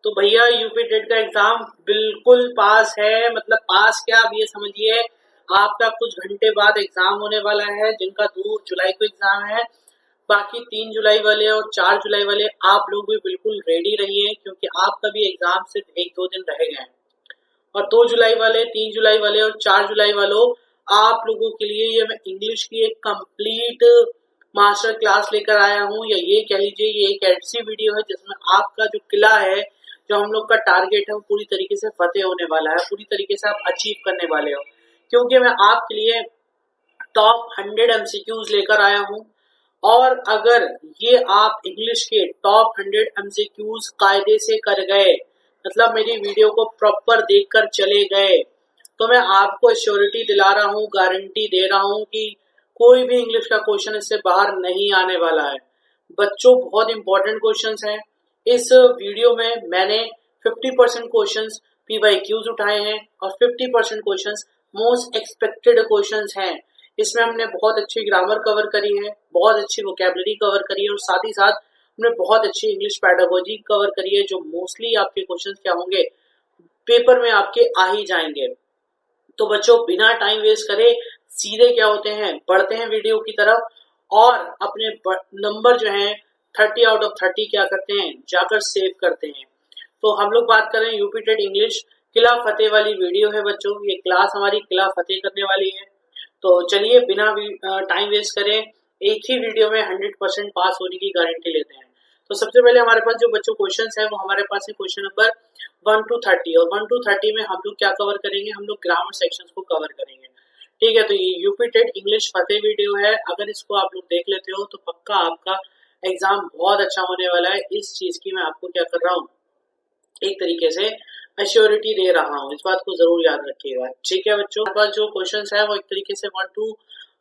तो भैया UP TET का एग्जाम बिल्कुल पास है। मतलब पास क्या, अब ये समझिए आपका कुछ घंटे बाद एग्जाम होने वाला है, जिनका 2 जुलाई को एग्जाम है। बाकी 3 जुलाई वाले और 4 जुलाई वाले आप लोग भी बिल्कुल रेडी रहिए, क्योंकि आपका भी एग्जाम सिर्फ 1-2 दिन रह गए हैं। और 2 जुलाई वाले, 3 जुलाई वाले और 4 जुलाई वालों, आप लोगों के लिए ये मैं इंग्लिश की एक कंप्लीट मास्टर क्लास लेकर आया हूँ, या ये कह लीजिए ये एक ऐसी वीडियो है जिसमें आपका जो किला है, जो हम लोग का टारगेट है, वो पूरी तरीके से फतेह होने वाला है, पूरी तरीके से आप अचीव करने वाले हो। क्योंकि मैं आपके लिए टॉप 100 एमसीक्यूज लेकर आया हूँ। और अगर ये आप इंग्लिश के टॉप 100 एमसीक्यूज कायदे से कर गए, मतलब मेरी वीडियो को प्रॉपर देखकर चले गए, तो मैं आपको श्योरिटी दिला रहा हूँ, गारंटी दे रहा हूँ कि कोई भी इंग्लिश का क्वेश्चन इससे बाहर नहीं आने वाला है। बच्चों, बहुत इंपॉर्टेंट क्वेश्चंस हैं। इस वीडियो में मैंने 50% क्वेश्चंस पीवाईक्यूज उठाए हैं और 50% क्वेश्चंस मोस्ट एक्सपेक्टेड क्वेश्चंस हैं। इसमें हमने बहुत अच्छी ग्रामर कवर करी है, बहुत अच्छी वोकैबुलरी कवर करी है, और साथ ही साथ हमने बहुत अच्छी इंग्लिश पैडागोजी कवर करी है, जो मोस्टली आपके क्वेश्चंस क्या होंगे, पेपर में आपके आ ही जाएंगे। तो बच्चों, बिना टाइम वेस्ट करे सीधे क्या होते हैं, बढ़ते हैं वीडियो की तरफ, और अपने नंबर जो हैं 30 आउट ऑफ 30 क्या करते हैं, जाकर सेव करते हैं। तो हम लोग बात कर रहे हैं यूपी टेट इंग्लिश किला फतेह वाली वीडियो है बच्चों। ये क्लास हमारी किला फतेह करने वाली है। तो चलिए बिना टाइम वेस्ट करें, एक ही वीडियो में 100% पास होने की गारंटी लेते हैं। तो सबसे पहले हमारे पास जो बच्चों क्वेश्चंस है, वो हमारे पास है क्वेश्चन नंबर 1 to 30, और 1 to 30 में हम लोग क्या कवर करेंगे, हम लोग ग्रामर सेक्शंस को कवर करेंगे। ठीक है, तो ये यूपी टेट इंग्लिश फतेह वीडियो है। अगर इसको आप लोग देख लेते हो तो पक्का आपका एग्जाम बहुत अच्छा होने वाला है। इस चीज की मैं आपको क्या कर रहा हूँ, एक तरीके से अश्योरिटी दे रहा हूँ। इस बात को जरूर याद रखिएगा। ठीक है बच्चों, हमारे पास जो क्वेश्चंस है वो एक तरीके से 1 to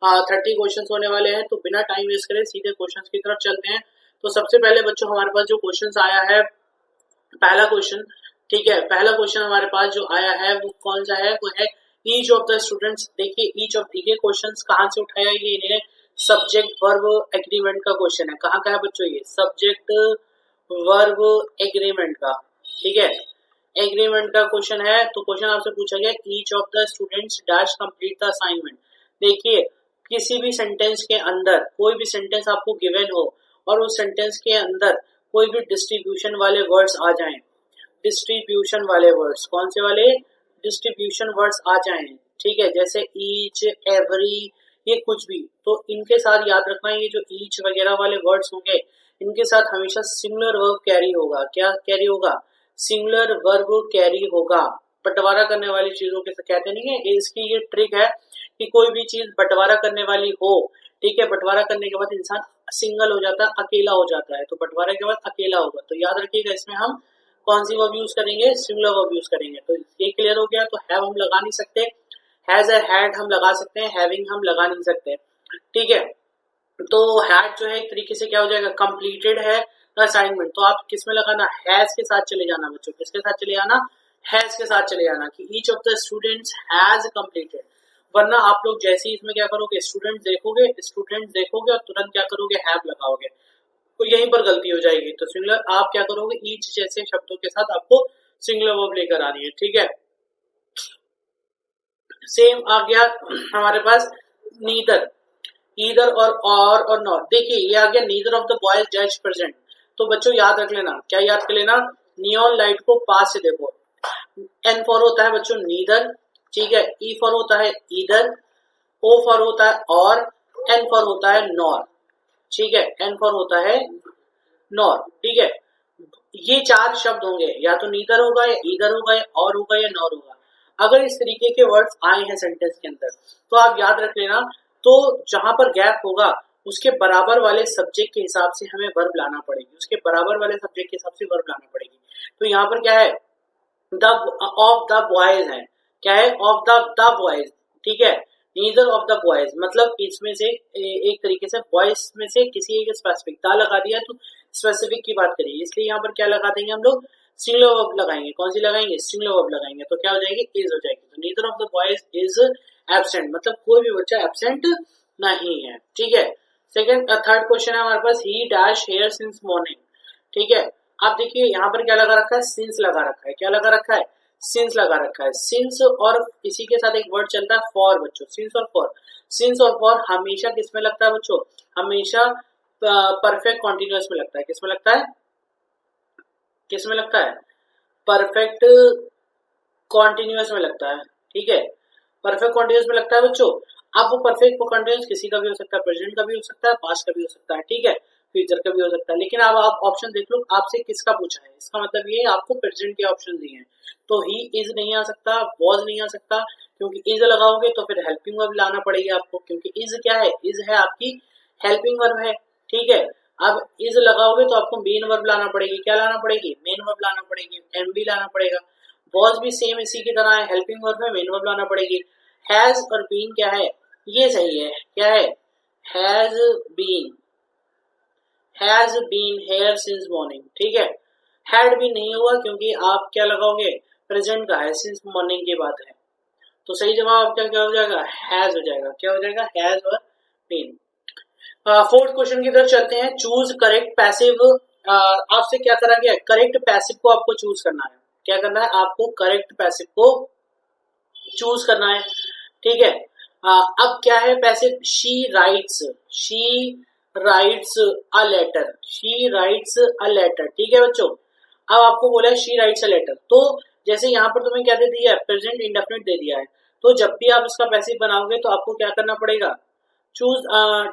30 क्वेश्चंस होने वाले हैं। तो बिना टाइम वेस्ट करे सीधे क्वेश्चंस की तरफ चलते हैं। तो सबसे पहले बच्चों हमारे पास जो क्वेश्चंस आया है, पहला क्वेश्चन, ठीक है, पहला क्वेश्चन हमारे पास जो आया है वो कौन सा है, वो है ईच ऑफ द स्टूडेंट्स। देखिए ईच ऑफ ये क्वेश्चंस कहाँ से उठाया, ये इन्हें सब्जेक्ट वर्ब एग्रीमेंट का क्वेश्चन है। कहाँ का है बच्चों, ये सब्जेक्ट वर्ब एग्रीमेंट का। ठीक है, एग्रीमेंट का क्वेश्चन है। तो क्वेश्चन आपसे पूछा गया each of the students dash complete the assignment. देखिए किसी भी सेंटेंस के अंदर, कोई भी सेंटेंस आपको गिवन हो और उस सेंटेंस के अंदर कोई भी डिस्ट्रीब्यूशन वाले वर्ड्स आ जाएं, डिस्ट्रीब्यूशन वाले वर्ड्स, कौन से वाले, डिस्ट्रीब्यूशन वर्ड्स आ जाएं, ठीक है, जैसे ईच, एवरी, ये कुछ भी, तो इनके साथ याद रखना, ये जो ईच वगैरह वाले वर्ड्स होंगे, इनके साथ हमेशा सिंगुलर वर्ब कैरी होगा। क्या कैरी होगा, सिंगुलर वर्ब कैरी होगा। बंटवारा करने वाली चीजों के कहते नहीं है, इसकी ये ट्रिक है कि कोई भी चीज बंटवारा करने वाली हो, ठीक है, बंटवारा करने के बाद इंसान सिंगल हो जाता है, अकेला हो जाता है, तो बंटवारे के बाद अकेला होगा। तो याद रखिएगा, इसमें हम कौन सी वर्ब यूज करेंगे, सिंगुलर वर्ब यूज करेंगे। तो ये क्लियर हो गया। तो हैव हम लगा नहीं सकते, हैज या हैड हम लगा सकते हैं, हैविंग हम लगा नहीं सकते। ठीक है, तो हैड जो है एक तरीके से क्या हो जाएगा, कंप्लीटेड है असाइनमेंट। तो आप किस में लगाना, हैज के साथ चले जाना बच्चों, किसके साथ चले जाना, हैज के साथ चले जाना, कि each of the students has completed. वरना आप लोग जैसे ही इसमें क्या करोगे, स्टूडेंट्स देखोगे और तुरंत क्या करोगे, हैव लगाओगे, तो यहीं पर गलती हो जाएगी। तो सिंगुलर आप क्या करोगे, ईच जैसे शब्दों के साथ आपको सिंगुलर वर्ब लेकर आनी है। ठीक है, सेम आ गया हमारे पास नीदर, ईदर और नॉट। देखिए ये आ गया neither of the boys dash present. तो बच्चों याद रख लेना, क्या याद कर लेना, नियॉन लाइट को पास से देखो। एन फॉर होता है बच्चों नीदर, ठीक है, ई फॉर होता है ईदर, ओ फॉर होता है और, एन फॉर होता है नॉर, ठीक है, एन फॉर होता है नॉर। ठीक है, ये 4 शब्द होंगे, या तो नीदर होगा, या ईदर होगा, या और होगा, या नॉर होगा। अगर इस तरीके के वर्ड्स आए हैं सेंटेंस के अंदर, तो आप याद रख लेना, तो जहां पर गैप होगा उसके बराबर वाले सब्जेक्ट के हिसाब से हमें वर्ब लाना पड़ेगी, उसके बराबर वाले सब्जेक्ट के हिसाब से वर्ब लाना पड़ेगी। तो यहाँ पर क्या है, द ऑफ द बॉयज है, क्या है, ऑफ द बॉयज, ठीक है, नीदर ऑफ द बॉयज, मतलब इसमें से एक तरीके से बॉयज में से किसी एक स्पेसिफिक दा लगा दिया, तो स्पेसिफिक की बात करिए, इसलिए यहाँ पर क्या लगा देंगे हम लोग, सिंगुलर वर्ब लगाएंगे। कौन सी लगाएंगे, सिंगुलर वर्ब लगाएंगे। तो क्या हो जाएगी, इज हो जाएगी। तो neither of the boys is absent, मतलब कोई भी बच्चा एब्सेंट नहीं है। ठीक है, थर्ड क्वेश्चन है हमारे पास, he dash here since morning. ठीक है, आप देखिए यहाँ पर क्या लगा रखा है, सिंस लगा रखा है। क्या लगा रखा है, सिंस लगा रखा है। सिंस और इसी के साथ एक वर्ड चलता है फॉर बच्चों, सिंस और फॉर। सिंस और फॉर हमेशा किस में लगता है बच्चों, हमेशा परफेक्ट कॉन्टिन्यूअस में लगता है। किस में लगता है, किस में लगता है, परफेक्ट कॉन्टिन्यूअस में लगता है। ठीक है, परफेक्ट कॉन्टिन्यूअस में लगता है बच्चों। अब वो परफेक्ट कॉन्टिन्यूअस किसी का भी हो सकता है, प्रेजेंट का भी हो सकता है, पास्ट का भी हो सकता है, ठीक है, फ्यूचर का भी हो सकता है। लेकिन अब आप ऑप्शन देख लो, आपसे किसका पूछा है, इसका मतलब ये आपको प्रेजेंट के ऑप्शन दिए हैं। तो ही इज नहीं आ सकता, वॉज नहीं आ सकता, क्योंकि इज लगाओगे तो फिर हेल्पिंग वर्ब लाना पड़ेगा आपको, क्योंकि इज क्या है, इज है आपकी हेल्पिंग वर्ब है। ठीक है, अब इज लगाओगे तो आपको मेन वर्ब लाना पड़ेगी। क्या लाना पड़ेगी, मेन वर्ब लाना पड़ेगी, एम बी लाना पड़ेगा। वॉज भी सेम इसी की तरह है, हेल्पिंग वर्ब है, मेन वर्ब लाना पड़ेगी। हैज और बीन क्या है, ये सही है, क्या है, has been, has been here since morning. ठीक है, हैड भी नहीं हुआ क्योंकि आप क्या लगाओगे, प्रेजेंट का है, सिंस मॉर्निंग की बात है। तो सही जवाब आपका क्या हो जाएगा, हैज हो जाएगा। क्या हो जाएगा, हैज और बीन। फोर्थ क्वेश्चन की तरफ चलते हैं। Choose correct passive. आपसे क्या करा गया है, करेक्ट पैसिव को आपको चूज करना है। क्या करना है, आपको करेक्ट पैसिव को चूज करना है। ठीक है, अब क्या है passive, she writes, she writes a letter, she writes a letter. ठीक है बच्चों, अब आपको बोला है शी राइट्स अ लेटर, तो जैसे यहाँ पर तुम्हें क्या दे दिया है, प्रेजेंट इंडेफिनिट दे दिया है, तो जब भी आप इसका पैसिव बनाओगे तो आपको क्या करना पड़ेगा, चूज।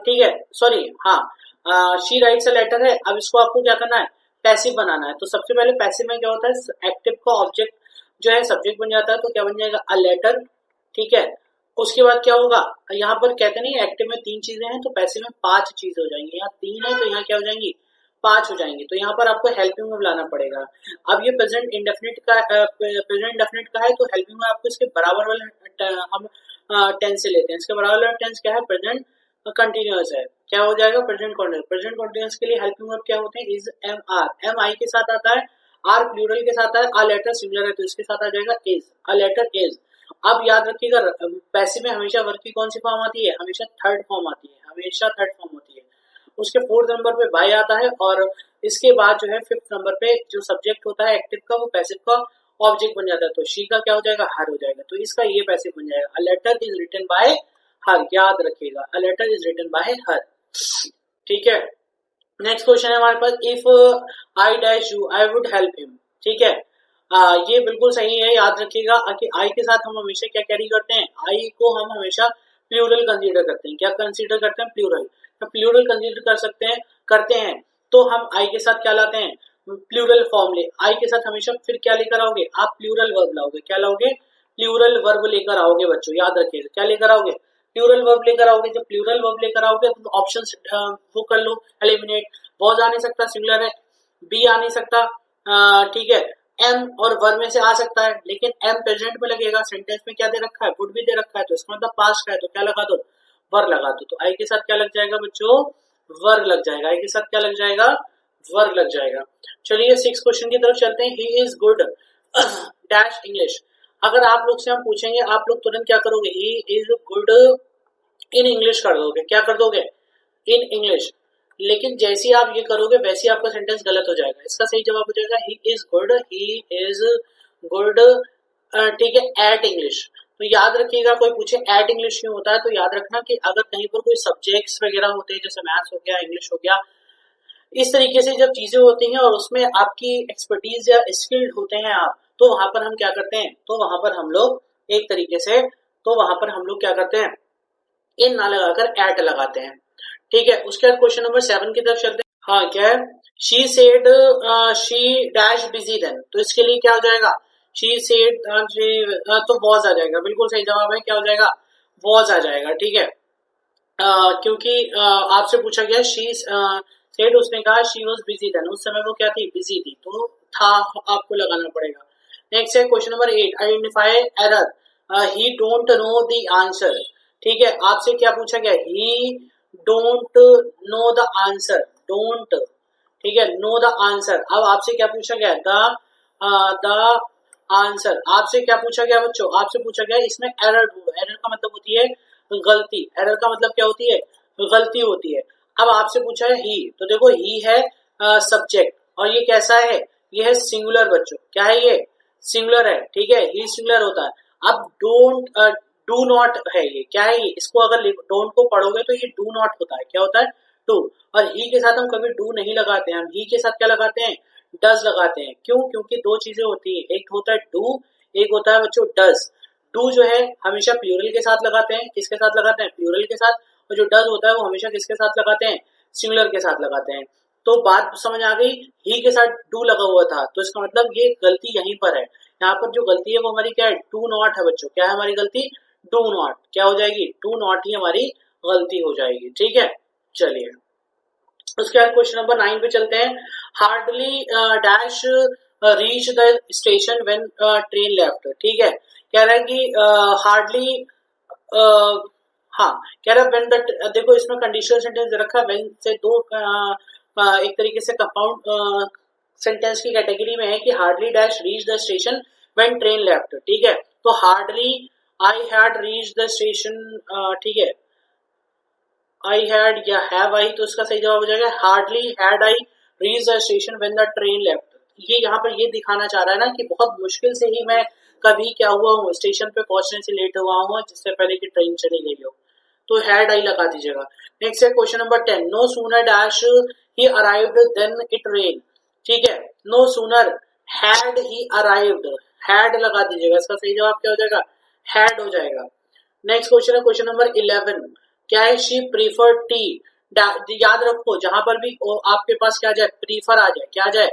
ठीक है, सॉरी, हाँ, शी राइट्स अ लेटर है। अब इसको आपको क्या करना है, पैसिव बनाना है। तो सबसे पहले पैसिव में क्या होता है, एक्टिव का ऑब्जेक्ट जो है सब्जेक्ट बन जाता है, तो क्या बन जाएगा, अ लेटर। ठीक है, उसके बाद क्या होगा, यहाँ पर कहते नहीं एक्टिव में 3 चीजें हैं, तो पैसिव में 5 चीजें हो जाएंगी। यहाँ 3 है तो यहाँ क्या हो जाएंगी, 5 हो जाएंगी। तो यहाँ पर आपको हेल्पिंग में लाना पड़ेगा। अब ये प्रेजेंट इंडेफिनिट का, प्रेजेंट इंडेफिनिट का है, तो हेल्पिंग में आपको इसके बराबर वाले हम टेंस से लेते हैं। इसके बराबर वाला टेंस क्या है, प्रेजेंट कंटिन्यूअस है। क्या हो जाएगा, प्रेजेंट कंटिन्यूअस। प्रेजेंट कंटिन्यूअस के लिए हेल्पिंग वर्ब क्या होते हैं, इज, एम, आर। एम आई के साथ आता है, आर प्लूरल के साथ आता है, आ लेटर सिंगुलर है तो इसके साथ आ जाएगा इज, अ लेटर इज। अब याद रखिएगा, पैसिव में हमेशा वर्ब की कौन सी फॉर्म आती है, हमेशा थर्ड फॉर्म आती है, हमेशा थर्ड फॉर्म होती है। उसके फोर्थ नंबर पे बाय आता है, और इसके बाद जो है फिफ्थ नंबर पे जो सब्जेक्ट होता है एक्टिव का, वो पैसिव का ऑब्जेक्ट बन जाता है। तो शी का क्या हो जाएगा, हर हो जाएगा, तो इसका ये पैसिव बन जाएगा, a letter is written by her. याद रखिएगा, a letter is written by her. ठीक है, नेक्स्ट क्वेश्चन है हमारे पास, if I dash you I would help him. ठीक है, ये बिल्कुल सही है। याद रखिएगा कि आई के साथ हम हमेशा क्या कैरी करते हैं, आई को हम हमेशा प्लूरल कंसीडर करते हैं। क्या कंसीडर करते हैं, प्लूरल। तो प्लूरल कंसीडर कर सकते हैं, करते हैं, तो हम आई के साथ क्या लाते हैं, प्लूरल फॉर्म ले। आई के साथ हमेशा फिर क्या लेकर आओगे, आप प्लूरल वर्ब लाओगे। क्या लाओगे, प्लूरल वर्ब लेकर आओगे बच्चों, याद रखिएगा, क्या लेकर आओगे, प्लूरल वर्ब लेकर आओगे। जब प्लूरल वर्ब लेकर आओगे तो ऑप्शन वो कर लो, एलिमिनेट। वॉज आ नहीं सकता, सिंगुलर है, बी आ नहीं सकता, ठीक है, एम और वर में से आ सकता है, लेकिन एम प्रेजेंट में लगेगा। सेंटेंस में क्या दे रखा है, वुड भी दे रखा है, तो इसका मतलब पास्ट का है, तो क्या लगा दो, वर लगा दो। तो आई के साथ क्या लग जाएगा बच्चों, वर लग जाएगा। आई के साथ क्या लग जाएगा, वर लग जाएगा। चलिए 6 क्वेश्चन की तरफ चलते हैं। He is good dash English. अगर आप लोग से हम पूछेंगे, आप लोग तुरंत क्या करोगे, he is good in English कर दोगे। क्या कर दोगे, इन इंग्लिश। लेकिन जैसे आप ये करोगे वैसे आपका सेंटेंस गलत हो जाएगा। इसका सही जवाब हो जाएगा, he is good, he is good, ठीक है, एट इंग्लिश। तो याद रखिएगा, कोई पूछे एट इंग्लिश क्यों होता है, तो याद रखना कि अगर कहीं पर कोई सब्जेक्ट्स वगैरह होते हैं, जैसे मैथ्स हो गया, इंग्लिश हो गया, इस तरीके से जब चीजें होती हैं और उसमें आपकी एक्सपर्टीज या स्किल्ड होते हैं आप, तो वहां पर हम क्या करते हैं, तो वहां पर हम लोग एक तरीके से, तो वहां पर हम लोग क्या करते हैं, इन ना लगाकर एट लगाते हैं। ठीक है, उसके बाद क्वेश्चन नंबर 7 की तरफ चलते हैं। हाँ, क्या है, she said she dash busy then. तो इसके लिए क्या हो जाएगा, शी सेड, तो वॉज आ जाएगा। बिल्कुल सही जवाब है, क्या हो जाएगा, वॉज आ जाएगा। ठीक है, क्योंकि आपसे पूछा गया शी सेड, उसने कहा शी वॉज बिजी देन, उस समय वो क्या थी, बिजी थी, तो था आपको लगाना पड़ेगा। नेक्स्ट है question number 8, identify error, he don't know the answer. ठीक है, आपसे क्या पूछा गया, ही don't know the answer, don't, ठीक है, नो द आंसर। अब आपसे क्या पूछा गया, द आंसर। आपसे क्या पूछा गया बच्चों, आपसे पूछा गया इसमें एरर ढूंढो। एरर का मतलब होती है गलती, एरर का मतलब क्या होती है, गलती होती है। अब आपसे पूछा है ही, तो देखो ही है सब्जेक्ट, और ये कैसा है, ये है सिंगुलर बच्चों, क्या है ये, सिंगुलर है, ठीक है, ही सिंगुलर होता है। अब डोंट डू नॉट है, ये क्या है, ये इसको अगर डोंट को पढ़ोगे तो ये डू नॉट होता है, क्या होता है, डू। और ही के साथ हम कभी डू नहीं लगाते हैं, हम ही के साथ क्या लगाते हैं, डज लगाते हैं। क्यों, क्योंकि दो चीजें होती है, एक होता है डू, एक होता है बच्चों डज। डू जो है हमेशा प्लूरल के साथ लगाते हैं, किसके साथ लगाते हैं, प्लूरल के साथ। और जो डज होता है वो हमेशा किसके साथ लगाते हैं, सिंगुलर के साथ लगाते हैं। तो बात समझ आ गई, ही के साथ डू लगा हुआ था, तो इसका मतलब ये गलती यहीं पर है। यहाँ पर जो गलती है वो हमारी क्या है, डू नॉट है बच्चों, क्या है हमारी गलती, डू नॉट, क्या हो जाएगी, डू नॉट ही हमारी गलती हो जाएगी, ठीक है। चलिए उसके बाद क्वेश्चन नंबर 9 पे चलते हैं। Hardly dash reach the station when train left, ठीक है, कह रहा है कि हार्डली हाँ, कह रहा है व्हेन द, देखो इसमें कंडीशनल सेंटेंस दे रखा है, व्हेन से दो एक तरीके से कंपाउंड सेंटेंस की कैटेगरी में है कि hardly dash reach the station when train left, ठीक है। तो hardly I had reach the station, ठीक है, आई हैड या हैव आई, तो इसका सही जवाब हो जाएगा hardly had I reach the station when the train left. ये यहाँ पर ये दिखाना चाह रहा है ना कि बहुत मुश्किल से ही मैं कभी क्या हुआ हूँ, स्टेशन पे पहुंचने से लेट हुआ हूँ जिससे पहले की ट्रेन चली गई हो, तो हैड आई लगा दीजिएगा। नेक्स्ट है question number 10, no sooner dash he arrived then it rain, ठीक है, no sooner had he arrived, had लगा दीजिएगा, इसका सही जवाब क्या हो जाएगा, हैड हो जाएगा। नेक्स्ट क्वेश्चन है क्वेश्चन नंबर 11, क्या है, शी प्रीफर टी, याद रखो जहां पर भी आपके पास क्या जाए, प्रीफर आ जाए, क्या आ जाए,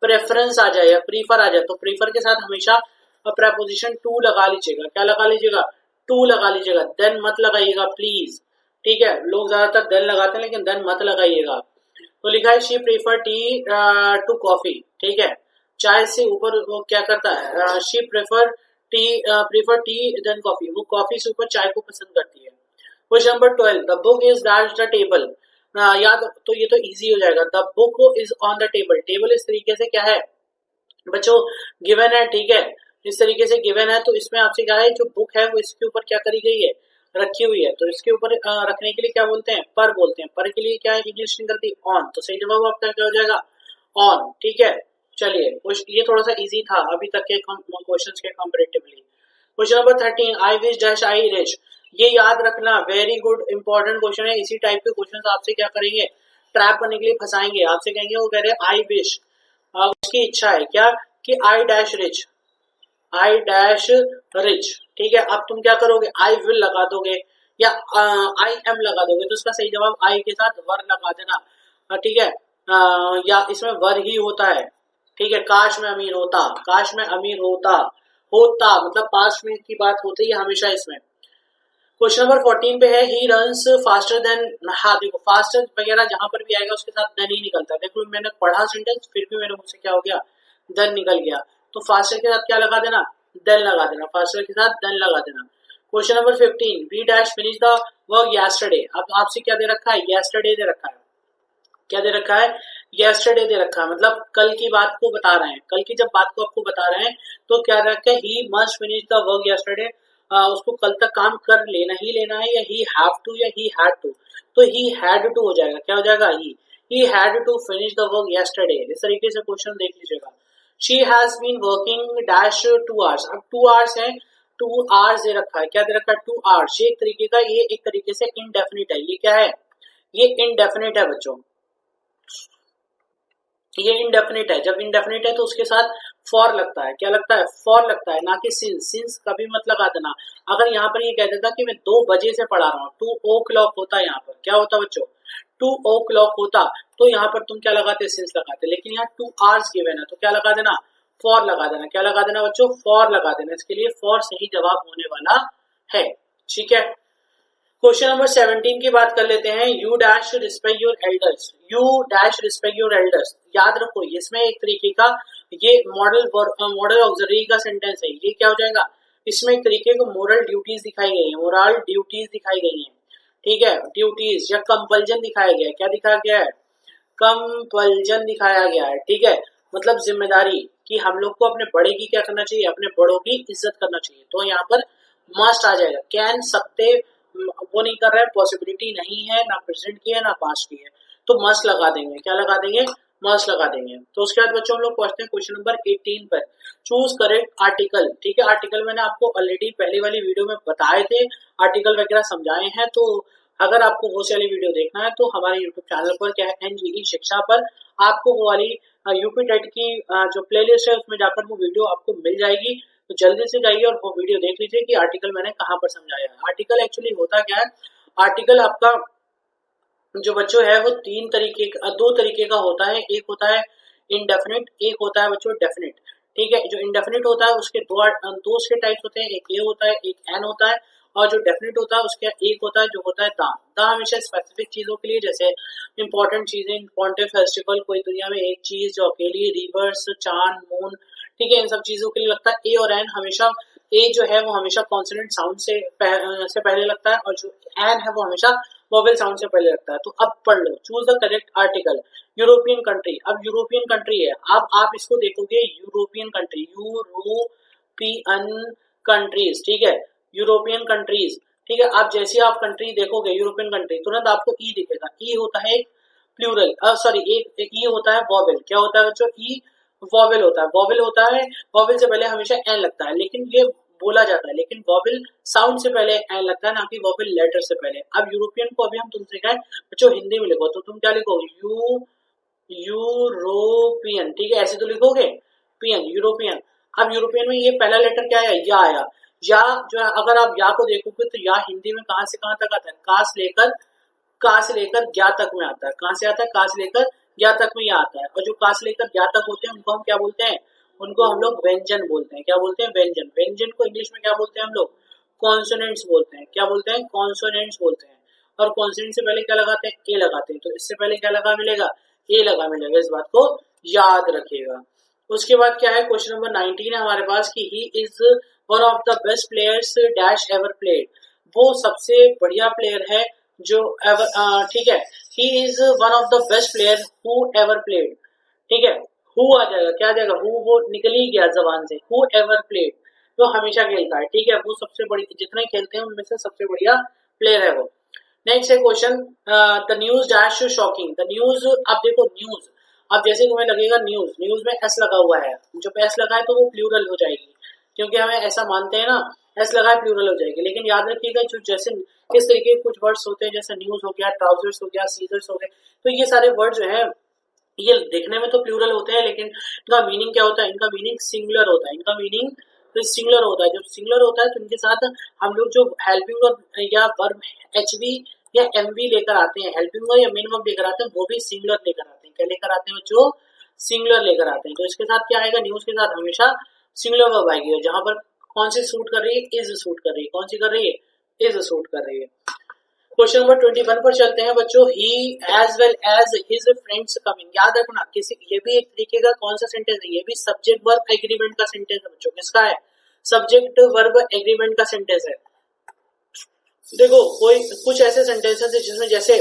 प्रेफरेंस आ जाए या प्रीफर आ जाए, तो प्रीफर के साथ हमेशा प्रपोजिशन टू लगा लीजिएगा, क्या लगा लीजिएगा, टू लगा लीजिएगा, देन मत लगाइएगा प्लीज, ठीक है, लोग ज्यादातर देन लगाते हैं लेकिन देन मत लगाइएगा। तो लिखा है she prefer tea to coffee, ठीक है, चाय से ऊपर वो क्या करता है, she prefer tea than coffee, वो कॉफी से ऊपर चाय को पसंद करती है। Question number 12, the book is dash the table, याद तो ये तो इजी हो जाएगा, the book is on the table, table इस तरीके से क्या है बच्चों, गिवन है, ठीक है, इस तरीके से गिवन है, तो इसमें आपसे क्या है, जो बुक है वो इसके ऊपर क्या करी गई है, रखी हुई है, तो इसके ऊपर रखने के लिए क्या बोलते हैं, पर बोलते हैं, पर के लिए क्या है इंग्लिश निकलती ऑन, तो सही जवाब आपका क्या हो जाएगा, ऑन, ठीक है। चलिए ये थोड़ा सा इजी था अभी तक के क्वेश्चंस के comparatively. Question number 13, I wish dash I rich, ये याद रखना, वेरी गुड इंपॉर्टेंट क्वेश्चन है। इसी टाइप के क्वेश्चन आपसे क्या करेंगे, ट्रैप करने के लिए फंसाएंगे, आपसे कहेंगे, वो कह रहे हैं आई विश, उसकी इच्छा है क्या, कि I dash rich, I dash rich, ठीक है, अब तुम क्या करोगे, आई विल लगा दोगे या आई एम लगा दोगे, तो इसका सही जवाब आई के साथ वर लगा देना, ठीक है, या इसमें वर ही होता है, ठीक है, काश में अमीर होता, काश में अमीर होता, होता मतलब पास में की बात होती है हमेशा इसमें। क्वेश्चन नंबर 14 पे है, ही रन्स फास्टर देन, हाँ देखो फास्टर वगैरह जहां पर भी आएगा उसके साथ देन ही निकलता है, देखो मैंने पढ़ा सेंटेंस फिर भी मेरे मुंह से क्या हो गया, देन निकल गया, तो फास्टर के साथ क्या लगा देना, देन लगा देना, फास्टर के साथ देन लगा देना। Question number 15, we dash finish the work yesterday, अब आपसे क्या दे रखा है, यस्टरडे दे रखा है, क्या दे रखा है, यस्टरडे दे रखा है, मतलब कल की बात को बता रहे हैं, कल की जब बात को आपको बता रहे हैं तो क्या रखा है, he must finish the work yesterday, उसको कल तक काम कर लेना ही लेना है, या ही हैव टू या ही हैड टू, तो ही हैड टू हो जाएगा, क्या हो जाएगा, he had to finish the work yesterday. इस तरीके से क्वेश्चन देख लीजिएगा। She has been working dash 2 hours, अब 2 आवर्स है, 2 आवर्स दे रखा है, क्या दे रखा है, 2 आवर्स, ये एक तरीके का, ये एक तरीके से इनडेफिनिट है, ये क्या है, ये इनडेफिनिट है बच्चों, ये इनडेफिनिट है, जब इनडेफिनिट है तो उसके साथ फॉर लगता है, क्या लगता है, फॉर लगता है, ना कि सिंस, सिंस कभी मत लगा देना। अगर यहाँ पर ये कह देता कि मैं 2 बजे से पढ़ा रहा हूँ, 2 o'clock होता है, यहाँ पर क्या होता बच्चों, 2 o'clock होता, तो यहाँ पर तुम क्या लगाते, सिंस लगाते, लेकिन यहाँ 2 आवर्स गिवन है तो क्या लगा देना, फॉर लगा देना, क्या लगा देना बच्चों, फॉर लगा देना, इसके लिए फॉर सही जवाब होने वाला है, ठीक है। क्वेश्चन नंबर 17 की बात कर लेते हैं, you dash respect your elders, you dash respect your elders, याद रखो इसमें एक तरीके का ये मॉडल ऑक्सिलरी का सेंटेंस है, ये क्या हो जाएगा, इसमें एक तरीके को मोरल ड्यूटीज दिखाई गई है, मोरल ड्यूटीज दिखाई गई है, ठीक है, ड्यूटीज या कंपल्जन दिखाया गया है, क्या दिखाया गया है, कंपल्जन दिखाया गया है, ठीक है, मतलब जिम्मेदारी कि हम लोग को अपने बड़े की क्या करना चाहिए, अपने बड़ों की इज्जत करना चाहिए, तो यहाँ पर मस्ट आ जाएगा, कैन सकते वो नहीं कर रहा है, पॉसिबिलिटी नहीं है, ना प्रेजेंट की है ना पास्ट की है, तो मस्ट लगा देंगे, क्या लगा देंगे, मस्ट लगा देंगे। तो उसके बाद बच्चों हम लोग पहुंचते हैं क्वेश्चन नंबर 18 पर। Choose correct article. ठीक है, आर्टिकल मैंने आपको ऑलरेडी पहली वाली वीडियो में बताए थे, आर्टिकल वगैरह समझाए हैं। तो अगर आपको वो वाली वीडियो देखना है तो हमारे यूट्यूब चैनल पर क्या है, एनजीई शिक्षा पर, आपको वो वाली यूपी टेट की जो प्लेलिस्ट है उसमें जाकर वो वीडियो आपको मिल जाएगी। तो जल्दी से जाइए और वो वीडियो देख लीजिए कि आर्टिकल मैंने कहाँ पर समझाया है। आर्टिकल एक्चुअली होता क्या है, आर्टिकल आपका जो बच्चों है वो दो तरीके का होता है। एक होता है इनडेफिनिट, एक होता है बच्चों डेफिनिट। ठीक है, जो इनडेफिनिट होता है उसके दो उसके टाइप्स होते हैं, एक ए होता है, एक एन होता है। और जो डेफिनिट होता है उसका एक होता है जो होता है दा हमेशा स्पेसिफिक चीजों के लिए, जैसे इंपॉर्टेंट चीजें, इंपॉर्टेंट फेस्टिवल, कोई दुनिया में एक चीज जो अकेली, रिवर्स, चांद, मून, ठीक है, इन सब चीजों के लिए लगता है। ए और एन हमेशा, ए जो है वो हमेशा कॉन्सोनेंट साउंड से पहले लगता है, और जो एन है वो हमेशा वोवेल साउंड से पहले लगता है। तो अब पढ़ लो, choose the correct article. European country, अब यूरोपियन कंट्री है, अब आप इसको देखोगे यूरोपियन कंट्री, यूरोपियन कंट्रीज, ठीक है, यूरोपियन कंट्रीज। ठीक है, आप जैसे आप कंट्री देखोगे यूरोपियन कंट्री, तुरंत आपको ई दिखेगा। ई होता है प्लूरल, सॉरी एक ई होता है वॉवेल। क्या होता है बच्चों, ई वॉवेल होता है। वॉवेल होता है, वॉवेल से पहले हमेशा एन लगता है, लेकिन ये बोला जाता है, लेकिन वॉवेल साउंड से पहले एन लगता है, ना कि वॉवेल लेटर से पहले। अब यूरोपियन को अभी हम तुमसे कहें बच्चों हिंदी में लिखो, तो तुम क्या लिखोगे, यूरोपियन, ठीक है, ऐसे तो लिखोगे पियन, यूरोपियन। अब यूरोपियन में ये पहला लेटर क्या है, या आया। या जो है, अगर आप या को देखोगे तो या हिंदी में कहां से कहां तक आता है, का से लेकर ज्ञा तक में आता है। कहां से आता है, का से लेकर ज्ञा तक में यह आता है। और जो का से लेकर ज्ञा तक होते हैं उनको हम क्या बोलते हैं, उनको हम लोग व्यंजन बोलते हैं। क्या बोलते हैं, व्यंजन। व्यंजन को इंग्लिश में क्या बोलते हैं हम लोग, कॉन्सोनेंट्स बोलते हैं। क्या बोलते हैं, कॉन्सोनेंट्स बोलते हैं। और कॉन्सोनेंट से पहले क्या लगाते हैं, ए लगाते हैं। तो इससे पहले क्या लगा मिलेगा, ए लगा मिलेगा। इस बात को याद रखिएगा। उसके बाद क्या है, क्वेश्चन नंबर 19 है हमारे पास कि he is one of the best players dash ever played. वो सबसे बढ़िया प्लेयर है जो एवर, ठीक है, he is one of the best player who ever played. ठीक है, हु आ जाएगा, क्या आ जाएगा, हु वो निकल ही गया जबान से, हु एवर प्लेड, तो हमेशा खेलता है। ठीक है, वो सबसे बड़ी, जितने खेलते हैं उनमें से सबसे बढ़िया प्लेयर है वो। नेक्स्ट है question, the news dash shocking. The news, अब देखो न्यूज, अब जैसे तुम्हें लगेगा न्यूज, न्यूज में एस लगा हुआ है, जब एस लगा है तो वो प्लूरल हो जाएगी, क्योंकि हमें ऐसा मानते हैं ना, एस लगा है प्लूरल हो जाएगी। लेकिन याद रखिएगा जो जैसे इस तरीके के कुछ वर्ड्स होते हैं, जैसे न्यूज हो गया, ट्राउजर्स हो गया, सीजर्स हो गए, तो ये सारे वर्ड जो है ये देखने में तो प्लूरल होते हैं, लेकिन इनका मीनिंग क्या होता है, इनका मीनिंग सिंगुलर होता है। इनका मीनिंग तो सिंगुलर होता है। जब सिंगुलर होता है तो इनके साथ हम लोग जो हेल्पिंग वर्ब या वर्ब एचवी या एमवी लेकर आते हैं, हेल्पिंग वर्ब या मेन वर्ब लेकर आते हैं, वो भी सिंगुलर लेकर आते हैं। क्या लेकर आते हैं बच्चों, सिंगुलर लेकर आते हैं। तो इसके साथ क्या आएगा, न्यूज के साथ हमेशा सिंगुलर वर्ब आएगी, और जहां पर कौन सी सूट कर रही है, इज सूट कर रही है। कौन सी कर रही है, इज सूट कर रही है। क्वेश्चन नंबर 21 पर चलते हैं बच्चों, he as well as his friends coming. याद रखना, किसी, ये भी एक तरीके का कौन सा सेंटेंस है, ये भी सब्जेक्ट वर्ब एग्रीमेंट का सेंटेंस है बच्चों। किसका है, सब्जेक्ट वर्ब एग्रीमेंट का सेंटेंस है। देखो कोई कुछ ऐसे सेंटेंसेस है जिसमें जैसे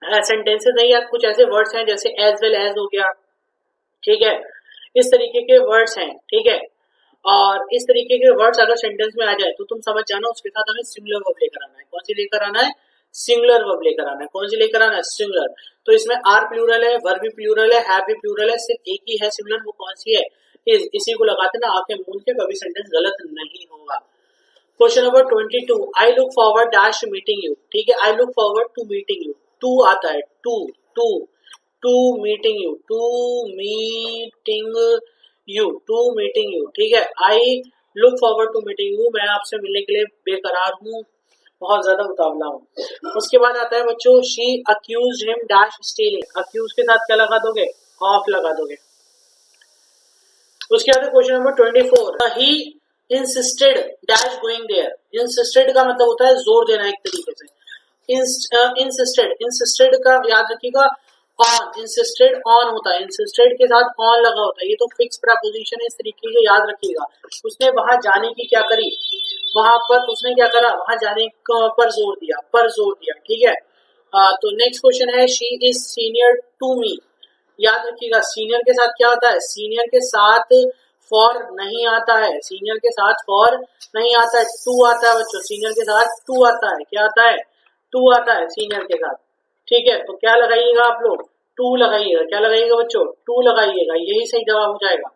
सेंटेंसेस नहीं या कुछ ऐसे वर्ड्स हैं जैसे एज वेल एज हो गया, ठीक है, इस तरीके के वर्ड्स हैं, ठीक है, और इस तरीके के वर्ड्स अगर सेंटेंस में आ जाए तो तुम समझ जाना उसके साथ हमें सिंगुलर वर्ब लेकर आना है। कौन सी लेकर आना है, सिंगुलर वर्ब लेकर आना है। कौन सी लेकर आना है, सिंगुलर। तो इसमें आर प्लूरल है, वर्ब भी प्लूरल है, हैव भी प्लूरल है, सिर्फ एक ही है सिंगुलर, वो कौन सी है, इसी को लगाते ना आंखें मूंद के, कभी सेंटेंस गलत नहीं होगा। Question number 22, I look forward dash meeting you. ठीक है, I look forward to meeting you, to आता है, to to to meeting you, to meeting you, to meeting you, ठीक है, I look forward to meeting you, मैं आपसे मिलने के लिए बेकरार हूँ, बहुत ज्यादा उतावला हूँ। उसके बाद आता है बच्चों, she accuse him dash stealing. Accuse के साथ क्या लगा दोगे, ऑफ लगा दोगे। उसके बाद question number 24, he insisted dash going there. Insisted का मतलब होता है जोर देना एक तरीके से। इंसिस्टेड, इंसिस्टेड का याद रखिएगा ऑन, इंसिस्टेड ऑन होता है, इंसिस्टेड के साथ ऑन लगा होता है, ये तो फिक्स प्रीपोजिशन है, इस तरीके से याद रखिएगा। उसने वहां जाने की क्या करी, वहां पर उसने क्या करा, वहां जाने पर जोर दिया, पर जोर दिया, ठीक है। तो नेक्स्ट क्वेश्चन है, she is senior to me. याद रखिएगा सीनियर के साथ क्या आता है, सीनियर के साथ फॉर नहीं आता है, सीनियर के साथ फॉर नहीं आता है, टू आता है बच्चों, सीनियर के साथ टू आता है, क्या आता है, टू आता है सीनियर के साथ, ठीक है। तो क्या लगाइएगा आप लोग, टू लगाइएगा। क्या लगाइएगा बच्चों? टू लगाइएगा, यही सही जवाब हो जाएगा।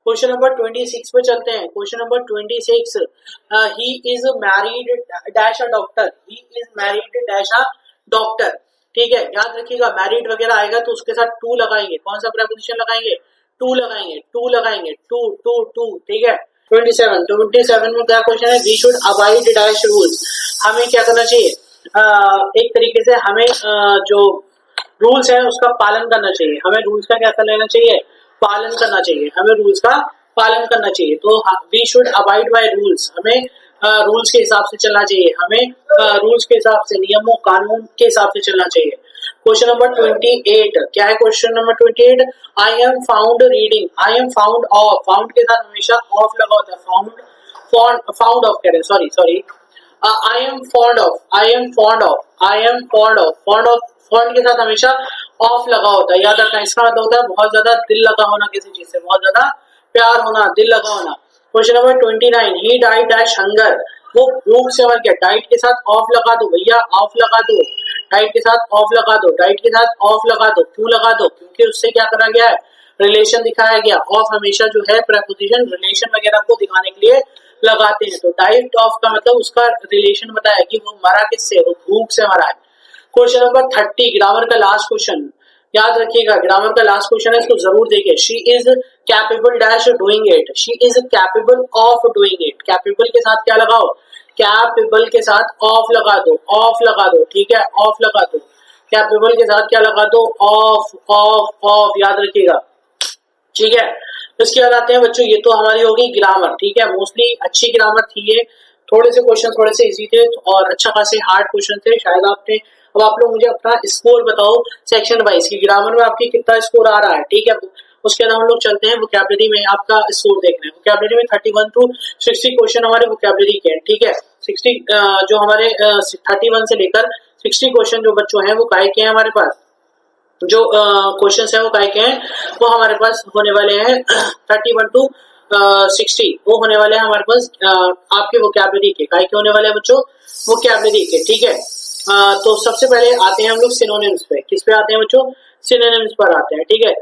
क्वेश्चन नंबर 26 पे चलते हैं। Question number 26, he is married dash a doctor, he is married dash a doctor. ठीक है, याद रखिएगा मैरिड वगैरह आएगा तो उसके साथ टू लगाएंगे। कौन सा प्रेपोजिशन लगाएंगे? टू लगाएंगे, टू लगाएंगे, टू टू टू। ठीक है, 27 में क्या क्वेश्चन है? We should avoid dash rules, हमें क्या करना चाहिए? एक तरीके से हमें जो रूल्स है उसका पालन करना चाहिए। हमें रूल्स का क्या कर लेना चाहिए? पालन करना चाहिए। हमें रूल्स का पालन करना चाहिए। तो we should avoid by rules, हमें रूल्स के हिसाब से चलना चाहिए। हमें रूल्स के हिसाब से, नियमों कानून के हिसाब से चलना चाहिए। क्वेश्चन नंबर 28, क्या है question number 28? I am found reading, I am found of, found के साथ हमेशा ऑफ लगा होता है। फाउंड ऑफ कह रहे हैं, sorry I am fond of, I am fond of, I am fond of, fond के साथ हमेशा ऑफ लगा होता है। याद रखना, इसका मतलब होता है बहुत ज्यादा दिल लगा होना किसी चीज से, बहुत ज्यादा प्यार होना, दिल लगा होना। Question number 29, he died dash hunger, वो भूख से मर गया। डाइट के साथ ऑफ लगा दो भैया, ऑफ लगा दो। डाइट के साथ ऑफ लगा दो, डाइट के साथ ऑफ लगा दो। क्यों लगा दो? क्योंकि उससे क्या करा गया है? रिलेशन दिखाया गया। ऑफ हमेशा जो है प्रेपोजिशन रिलेशन वगैरह को दिखाने के लिए लगाते हैं। तो डाइट ऑफ का मतलब उसका रिलेशन बताया कि वो मरा किससे? वो भूख से मरा है। क्वेश्चन नंबर 30, ग्रामर का लास्ट क्वेश्चन, याद रखिएगा ग्रामर का लास्ट क्वेश्चन है, इसको जरूर देखिए। She is capable dash doing it, she is capable of doing it. Capable के साथ क्या लगाओ? कैपेबल के साथ ऑफ लगा दो, ऑफ लगा दो। ठीक है, ऑफ लगा दो। कैपेबल के साथ क्या लगा दो? ऑफ ऑफ ऑफ, याद रखिएगा। ठीक है, इसके बाद आते हैं बच्चों, ये तो हमारी होगी ग्रामर। ठीक है, मोस्टली अच्छी ग्रामर थी ये, थोड़े से क्वेश्चन थोड़े से इजी थे और अच्छा खासे हार्ड क्वेश्चन थे शायद आपने। अब आप लोग मुझे अपना स्कोर बताओ सेक्शन वाइज की, ग्रामर में आपकी कितना स्कोर आ रहा है। ठीक है, उसके बाद हम लोग चलते हैं वोकैबुलरी में आपका स्कोर देखने। वोकैबुलरी में 31 टू 60 क्वेश्चन हमारे वोकैबुलरी के हैं। ठीक है, 60 जो हमारे 31 से लेकर 60 क्वेश्चन जो बच्चों हैं वो काहे के हैं हमारे पास, जो क्वेश्चन है वो काय के हैं, वो हमारे पास होने वाले हैं 31 टू 60, वो होने वाले हैं हमारे पास आपके वोकैबुलरी के। काय के होने वाले हैं बच्चों? वोकैबुलरी के। ठीक है, तो सबसे पहले आते हैं हम लोग सिनोनिम्स पे। किस पे आते हैं बच्चों? सिनोनिम्स पर आते हैं। ठीक है,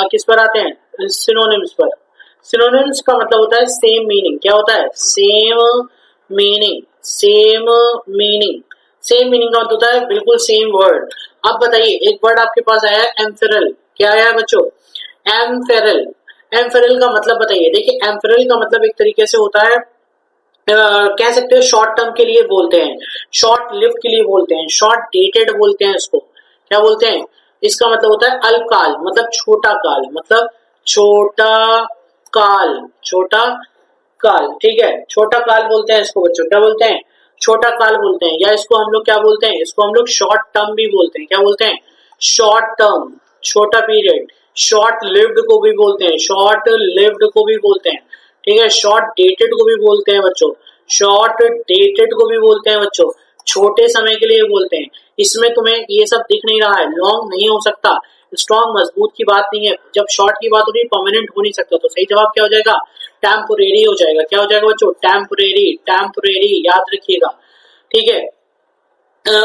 किस पर आते हैं? सिनोनिम्स पर। सिनोनिम्स का मतलब होता है सेम मीनिंग। क्या होता है? Same meaning, same meaning. Same meaning का मतलब होता है बिल्कुल सेम वर्ड। अब बताइए, एक वर्ड आपके पास आया है एम्फेरल, क्या आया है बच्चों? एम्फेरल। एम्फेरल का मतलब बताइए। देखिए, एम्फेरल का मतलब एक तरीके से होता है कह सकते हो शॉर्ट टर्म के लिए बोलते हैं, शॉर्ट लिव के लिए बोलते हैं, शॉर्ट डेटेड बोलते हैं इसको। क्या बोलते हैं? इसका मतलब होता है अल्पकाल, मतलब छोटा काल, मतलब छोटा काल, छोटा काल। ठीक है, छोटा काल बोलते हैं इसको बच्चों। क्या बोलते हैं? छोटा काल बोलते हैं, या इसको हम लोग क्या बोलते हैं? इसको हम लोग शॉर्ट टर्म भी बोलते हैं। क्या बोलते हैं? शॉर्ट टर्म, छोटा पीरियड। शॉर्ट लिव्ड को भी बोलते हैं, शॉर्ट लिव्ड को भी बोलते हैं। ठीक है, शॉर्ट डेटेड को भी बोलते हैं बच्चों, शॉर्ट डेटेड को भी बोलते हैं बच्चों, छोटे समय के लिए बोलते हैं। इसमें तुम्हें ये सब दिख नहीं रहा है, लॉन्ग नहीं हो सकता, स्ट्रॉन्ग मजबूत की बात नहीं है। जब शॉर्ट की बात होगी परमानेंट हो नहीं सकता, तो सही जवाब क्या हो जाएगा? टेम्पोरेरी हो जाएगा। क्या हो जाएगा बच्चों? टेम्पोरेरी, टेम्पोरेरी, याद रखिएगा। ठीक है,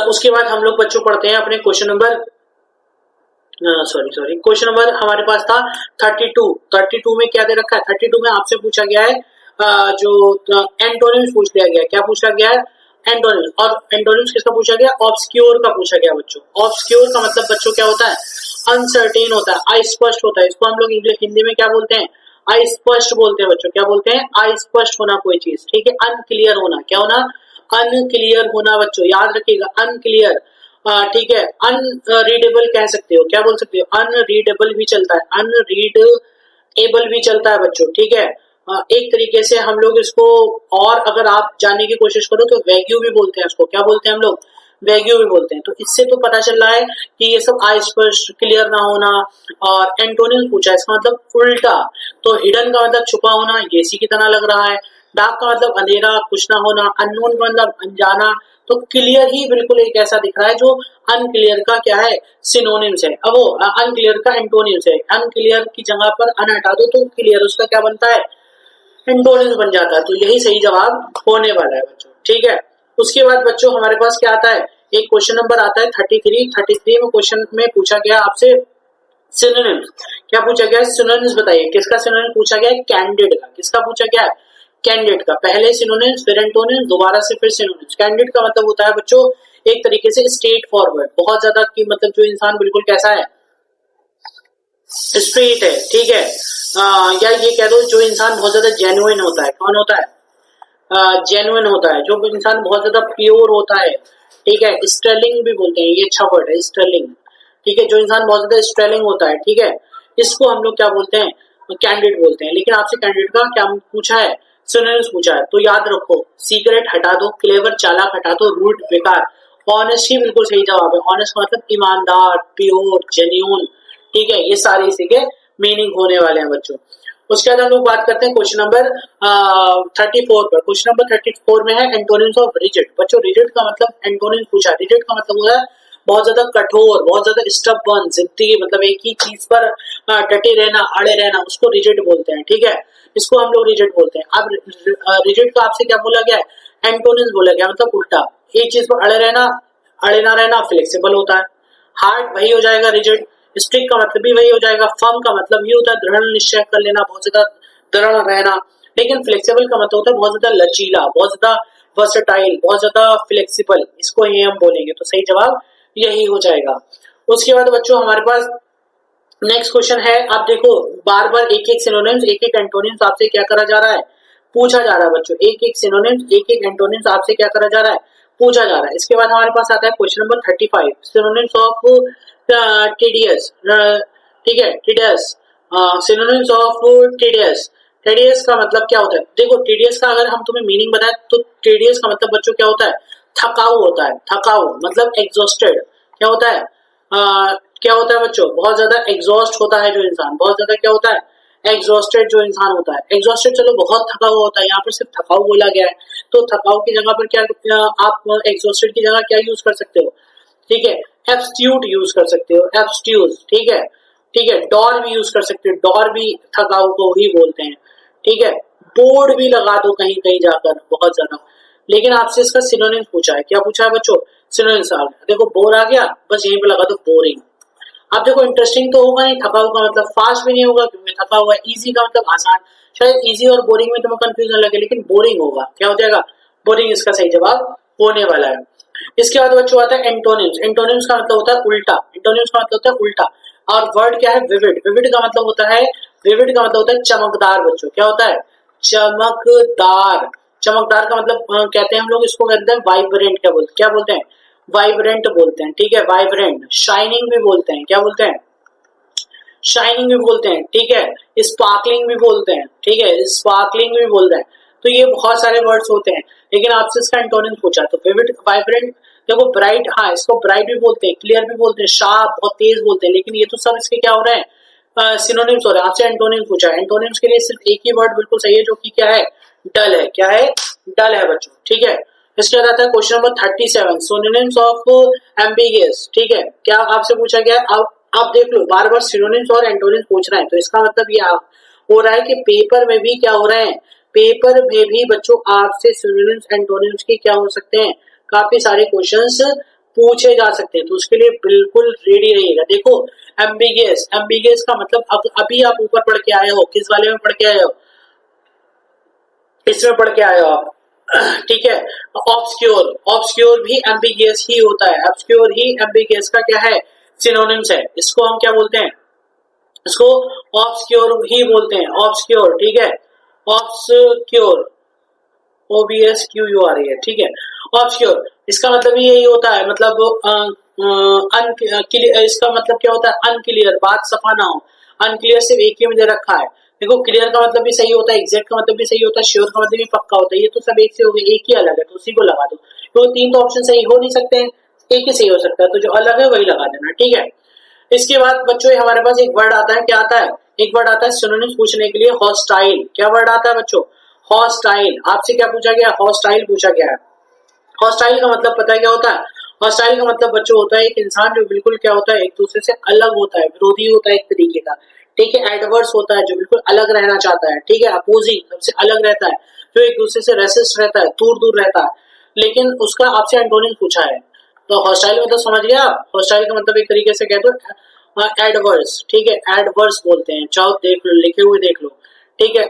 उसके बाद हम लोग बच्चों पढ़ते हैं अपने क्वेश्चन नंबर क्वेश्चन नंबर हमारे पास था 32 में क्या दे रखा है? 32 में आपसे पूछा गया है जो एंटोनिम्स पूछ लिया गया है। क्या पूछा गया है? एंटोनिम्स। और एंटोनिम्स किसका पूछा गया? ऑब्सक्योर का पूछा गया बच्चों। ऑब्सक्योर का मतलब बच्चों क्या होता है? अनसर्टेन होता है, अस्पष्ट होता है। इसको हम लोग इंग्लिश हिंदी में क्या बोलते हैं? अस्पष्ट बोलते हैं बच्चों। क्या बोलते हैं? अस्पष्ट होना कोई चीज। ठीक है, अनक्लियर होना। क्या होना? अनक्लियर होना बच्चों, याद रखिएगा, अनक्लियर। ठीक है, अनरीडेबल कह सकते हो। क्या बोल सकते हो? अनरीडेबल भी चलता है, अनरीडेबल भी चलता है बच्चों। ठीक है, एक तरीके से हम लोग इसको, और अगर आप जानने की कोशिश करो तो वैग्यू भी बोलते हैं इसको। क्या बोलते हैं हम लोग? वैग्यू भी बोलते हैं। तो इससे तो पता चल रहा है कि ये सब अस्पष्ट, क्लियर ना होना। और एंटोनिम पूछा है, इसका मतलब उल्टा। तो हिडन का मतलब छुपा होना, ये इसी की तरह लग रहा है। डार्क का मतलब अंधेरा, कुछ ना होना। अननोन का मतलब अनजाना। तो क्लियर ही बिल्कुल एक ऐसा दिख रहा है जो अनक्लियर का क्या है? सिनोनिम्स है। अब वो अनक्लियर का एंटोनिम्स है। अनक्लियर की जगह पर अन हटा दो तो क्लियर उसका क्या बनता है? एंटोनिम्स बन जाता है। तो यही सही जवाब होने वाला है बच्चों। ठीक है, उसके बाद बच्चों हमारे पास क्या आता है? एक क्वेश्चन नंबर आता है 33 में क्वेश्चन में पूछा गया आपसे सिनोनिम्स क्या पूछा गया है? सिनोनिम्स बताइए। किसका सिनोनिम पूछा गया है? कैंडिड का। किसका पूछा गया है? कैंडिड का। पहले सिनोनिम्स फिर एंटोनिम्स, दोबारा से फिर सिनोनिम्स। कैंडिड का मतलब होता है बच्चों एक तरीके से स्ट्रेट फॉरवर्ड, बहुत ज्यादा की मतलब जो इंसान बिल्कुल कैसा है, स्ट्रेट है, ठीक है। या ये कह दो जो इंसान बहुत ज्यादा जेन्युइन होता है। कौन होता है? जेन्युइन होता है। जो इंसान बहुत ज्यादा प्योर होता है, ठीक है। स्टर्लिंग भी बोलते हैं, ये अच्छा वर्ड है स्टर्लिंग, ठीक है। जो इंसान बहुत ज्यादा स्टर्लिंग होता है, ठीक है, इसको हम लोग क्या बोलते हैं? कैंडिड बोलते हैं। लेकिन आपसे कैंडिड का क्या पूछा है? सिनोनिम्स पूछा है। तो याद रखो, सीक्रेट हटा दो, क्लेवर चालाक हटा दो, रूड बेकार, ऑनेस्ट ही बिल्कुल सही जवाब है। ऑनेस्ट मतलब ईमानदार, प्योर, जेन्युइन, ठीक है। ये सारे इसी के मीनिंग होने वाले हैं बच्चों। उसके बाद हम लोग बात करते हैं क्वेश्चन नंबर 34 पर। क्वेश्चन नंबर 34 में है एंटोनिम्स ऑफ रिजिड। बच्चों रिजिड का मतलब एंटोनिम्स पूछा है। रिजिड का मतलब होता है बहुत ज्यादा कठोर, बहुत ज्यादा स्टबर्न, जिद्दी, मतलब एक ही चीज पर डटे रहना, अड़े रहना, उसको रिजिड बोलते हैं, ठीक है। इसको हम लोग रिजिड बोलते हैं। अब रिजिड का आपसे क्या बोला गया है? एंटोनिम्स बोला गया, मतलब उल्टा, एक चीज पर अड़े रहना, अड़े ना रहना फ्लेक्सिबल होता है। हार्ड वही हो जाएगा रिजिड। स्ट्रिक्ट का मतलब भी वही हो जाएगा। फर्म का मतलब ये होता है दृढ़ निश्चय कर लेना, बहुत ज्यादा दृढ़ रहना। लेकिन फ्लेक्सिबल का मतलब होता है बहुत ज्यादा लचीला, बहुत ज्यादा वर्सेटाइल, बहुत ज्यादा फ्लेक्सिबल, इसको ही हम बोलेंगे। तो सही जवाब यही हो जाएगा। उसके बाद बच्चों हमारे पास नेक्स्ट क्वेश्चन है। आप देखो बार बार एक एक सिनोनिम्स, एक एक एंटोनिम्स आपसे क्या करा जा रहा है? पूछा जा रहा है बच्चों। एक एक सिनोनिम्स, एक एक एंटोनिम्स आपसे क्या करा जा रहा है? पूछा जा रहा है। इसके बाद हमारे पास आता है question number 35, synonyms of tedious, ठीक है, tedious, synonyms of tedious. Tedious का मतलब क्या होता है? देखो टीडियस का अगर हम तुम्हें मीनिंग बताएं तो टीडियस का मतलब बच्चों क्या होता है? थकाऊ होता है। थकाऊ मतलब एग्जॉस्टेड। क्या होता है? क्या होता है बच्चों? बहुत ज्यादा एग्जॉस्ट होता है जो इंसान, बहुत ज्यादा क्या होता है? एग्जॉस्टेड जो इंसान होता है। एग्जॉस्टेड चलो बहुत थका हुआ होता है, यहाँ पर सिर्फ थकाऊ बोला गया है, तो थकाऊ की जगह पर क्या आप एग्जॉस्टेड की जगह क्या यूज कर सकते हो? ठीक है, एब्स्ट्यूट यूज कर सकते हो, एब्स्ट्यूज, ठीक है, ठीक है। डॉर भी यूज कर सकते हो, डॉर भी थकाऊ को ही बोलते हैं, ठीक है। बोर्ड भी लगा दो कहीं कहीं जाकर, बहुत ज्यादा। लेकिन आपसे इसका सिनोनिम्स पूछा है। क्या पूछा है बच्चों? सिनोनिम्स आ गया। देखो बोर आ गया, बस यहीं पे लगा दो बोरिंग। अब देखो इंटरेस्टिंग तो होगा नहीं, थका हुआ का मतलब फास्ट भी नहीं होगा क्योंकि थका हुआ है। इजी का मतलब आसान। शायद इजी और बोरिंग में तुम्हें कंफ्यूजन लगे, लेकिन बोरिंग होगा। क्या हो जाएगा? बोरिंग इसका सही जवाब होने वाला है। इसके बाद बच्चों आता है एंटोनिम्स। एंटोनिम्स का मतलब होता है उल्टा। एंटोनिम्स का मतलब होता है उल्टा। और वर्ड क्या है? विविड। विविड का मतलब होता है, विविड का मतलब होता है चमकदार बच्चों। क्या होता है? चमकदार। चमकदार का मतलब कहते हैं हम लोग इसको कहते हैं वाइब्रेंट। क्या बोलते हैं? वाइब्रेंट बोलते हैं, ठीक है, वाइब्रेंट। शाइनिंग भी बोलते हैं। क्या बोलते हैं? शाइनिंग भी बोलते हैं, ठीक है। स्पार्कलिंग भी बोलते हैं, ठीक है, स्पार्कलिंग भी बोलते हैं। तो ये बहुत सारे वर्ड्स होते हैं, लेकिन आपसे इसका एंटोनिम पूछा तो विविड, वाइब्रेंट। देखो ब्राइट, हाँ इसको ब्राइट भी बोलते हैं, क्लियर भी बोलते हैं, शार्प बहुत तेज बोलते हैं, लेकिन ये तो सब इसके क्या हो रहे हैं? सिनोनिम्स हो रहे हैं। आपसे एंटोनिम पूछा है। एंटोनिम्स के लिए सिर्फ एक ही वर्ड बिल्कुल सही है, जो कि क्या है? डल है। क्या है? डल है बच्चों, ठीक है। इसके बाद आता है question number 37, synonyms of ambiguous, ठीक है। क्या आपसे पूछा गया? अब आप देख लो, बार बार सिनोनिम्स और एंटोनिम्स पूछ रहे हैं, तो इसका मतलब ये हो रहा है कि पेपर में भी क्या हो रहे हैं? पेपर में भी बच्चों आपसे सिनोनिम्स एंटोनिम्स के क्या हो सकते हैं? काफी सारे क्वेश्चंस पूछे जा सकते हैं, तो उसके लिए बिल्कुल रेडी रहिएगा। देखो एम्बिगियस, एम्बिगियस का मतलब अभी आप ऊपर पढ़ के आए हो, किस वाले में पढ़ के आए हो? इसमें पढ़ के आए हो आप, ठीक है। ऑब्सक्योर, ऑब्सक्योर भी एम्बिगियस ही होता है। ऑब्सक्योर ही एम्बिगियस का क्या है? सिनोनिम्स है। इसको हम क्या बोलते हैं? इसको ऑब्सक्योर ही बोलते हैं, ऑब्सक्योर, ठीक है। ऑब्सक्योर, OBSQUR है, ठीक है। ऑब्सक्योर इसका मतलब यही होता है, मतलब इसका मतलब क्या होता है? अनक्लियर, बात सफा ना हो। अनक्लियर सिर्फ एक ही में दे रखा है। देखो क्लियर का मतलब भी सही होता है, एग्जैक्ट का मतलब भी सही होता है, श्योर का मतलब भी पक्का होता है। ये तो सब एक से हो गए, एक ही अलग है, तो उसी को लगा दो। तो तीन तो ऑप्शन सही हो नहीं सकते हैं, एक ही सही हो सकता है, तो जो अलग है वही लगा देना, ठीक है। इसके बाद बच्चों हमारे पास एक वर्ड आता है, क्या आता है? एक वर्ड आता है सिनोनिम्स पूछने के लिए, हॉस्टाइल। क्या वर्ड आता है बच्चों? हॉस्टाइल। आपसे क्या पूछा गया? हॉस्टाइल पूछा गया है। हॉस्टाइल का मतलब पता है क्या होता है? हॉस्टाइल का मतलब बच्चों होता है एक इंसान जो बिल्कुल क्या होता है? एक दूसरे से अलग होता है, विरोधी होता है एक तरीके का, ठीक है। एडवर्स होता है, जो बिल्कुल अलग रहना चाहता है, ठीक है। अपोजिंग, सबसे अलग रहता है, जो एक दूसरे से रेसिस्ट रहता है, दूर दूर रहता है। लेकिन उसका आपसे एंटोनिम पूछा है, तो हॉस्टाइल मतलब समझ गया आप? हॉस्टाइल का मतलब एक तरीके से कह दो एडवर्स, ठीक है, एडवर्स बोलते हैं, चाहो देख लो, लिखे हुए देख लो, ठीक है।